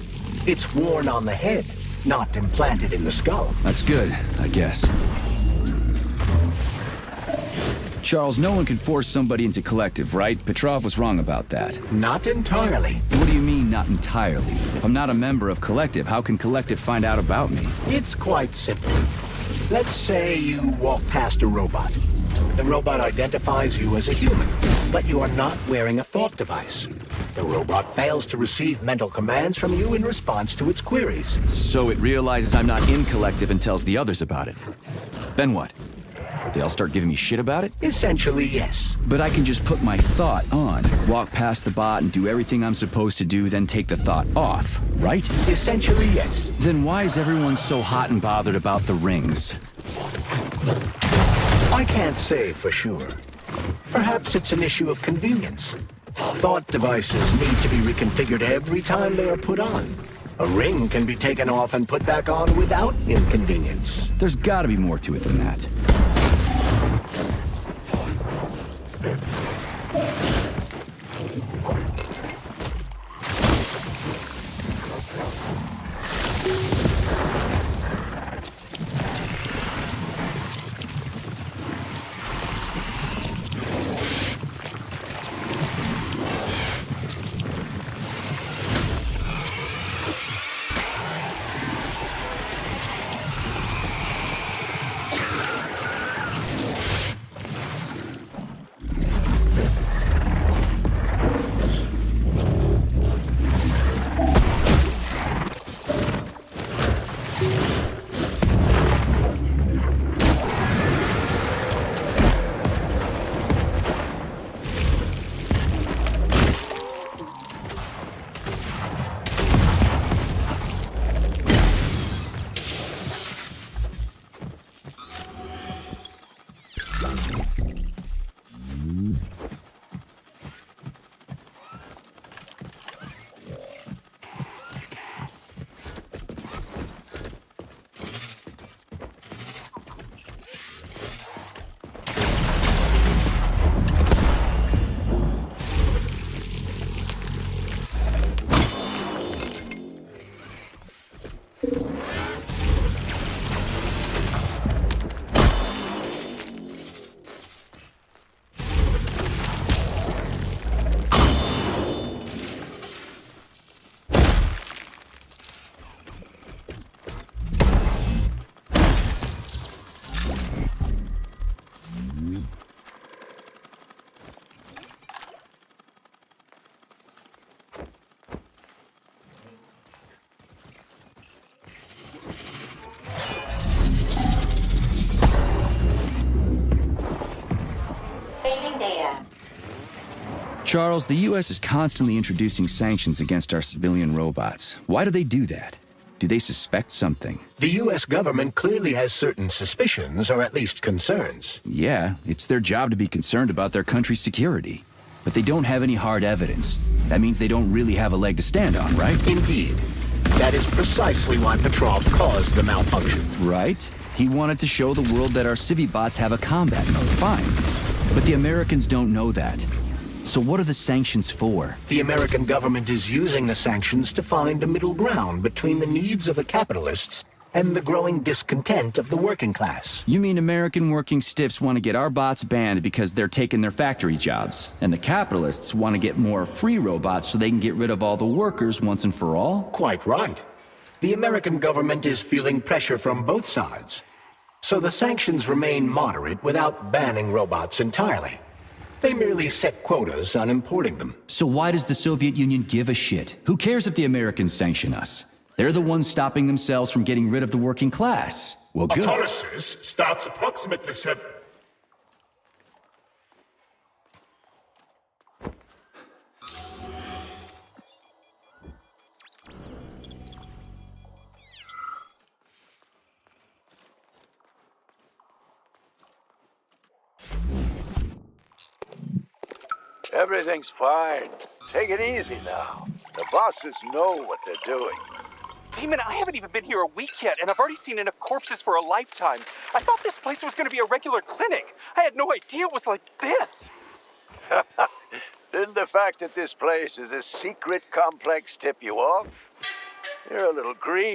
Speaker 3: It's worn on the head, not implanted in the skull.
Speaker 2: That's good, I guess. Charles, no one can force somebody into Collective, right? Petrov was wrong about that.
Speaker 3: Not entirely.
Speaker 2: What do you mean, not entirely? If I'm not a member of Collective, how can Collective find out about me?
Speaker 3: It's quite simple. Let's say you walk past a robot. The robot identifies you as a human, but you are not wearing a thought device. The robot fails to receive mental commands from you in response to its queries.
Speaker 2: So it realizes I'm not in Collective and tells the others about it. Then what? They all start giving me shit about it?
Speaker 3: Essentially, yes.
Speaker 2: But I can just put my thought on, walk past the bot and do everything I'm supposed to do, then take the thought off, right?
Speaker 3: Essentially, yes.
Speaker 2: Then why is everyone so hot and bothered about the rings?
Speaker 3: I can't say for sure. Perhaps it's an issue of convenience. Thought devices need to be reconfigured every time they are put on. A ring can be taken off and put back on without inconvenience.
Speaker 2: There's gotta be more to it than that. Charles, the U.S. is constantly introducing sanctions against our civilian robots. Why do they do that? Do they suspect something?
Speaker 3: The U.S. government clearly has certain suspicions, or at least concerns.
Speaker 2: Yeah, it's their job to be concerned about their country's security. But they don't have any hard evidence. That means they don't really have a leg to stand on, right?
Speaker 3: Indeed. That is precisely why Petrov caused the malfunction.
Speaker 2: Right? He wanted to show the world that our Civi-bots have a combat mode, fine. But the Americans don't know that. So what are the sanctions for?
Speaker 3: The American government is using the sanctions to find a middle ground between the needs of the capitalists and the growing discontent of the working class.
Speaker 2: You mean American working stiffs want to get our bots banned because they're taking their factory jobs, and the capitalists want to get more free robots so they can get rid of all the workers once and for all?
Speaker 3: Quite right. The American government is feeling pressure from both sides. So the sanctions remain moderate without banning robots entirely. They merely set quotas on importing them.
Speaker 2: So why does the Soviet Union give a shit? Who cares if the Americans sanction us? They're the ones stopping themselves from getting rid of the working class. Well, good.
Speaker 1: Autolysis starts approximately 7...
Speaker 18: Everything's fine. Take it easy now. The bosses know what they're doing.
Speaker 15: Demon, I haven't even been here a week yet, and I've already seen enough corpses for a lifetime. I thought this place was going to be a regular clinic. I had no idea it was like this.
Speaker 18: Didn't the fact that this place is a secret complex tip you off? You're a little green.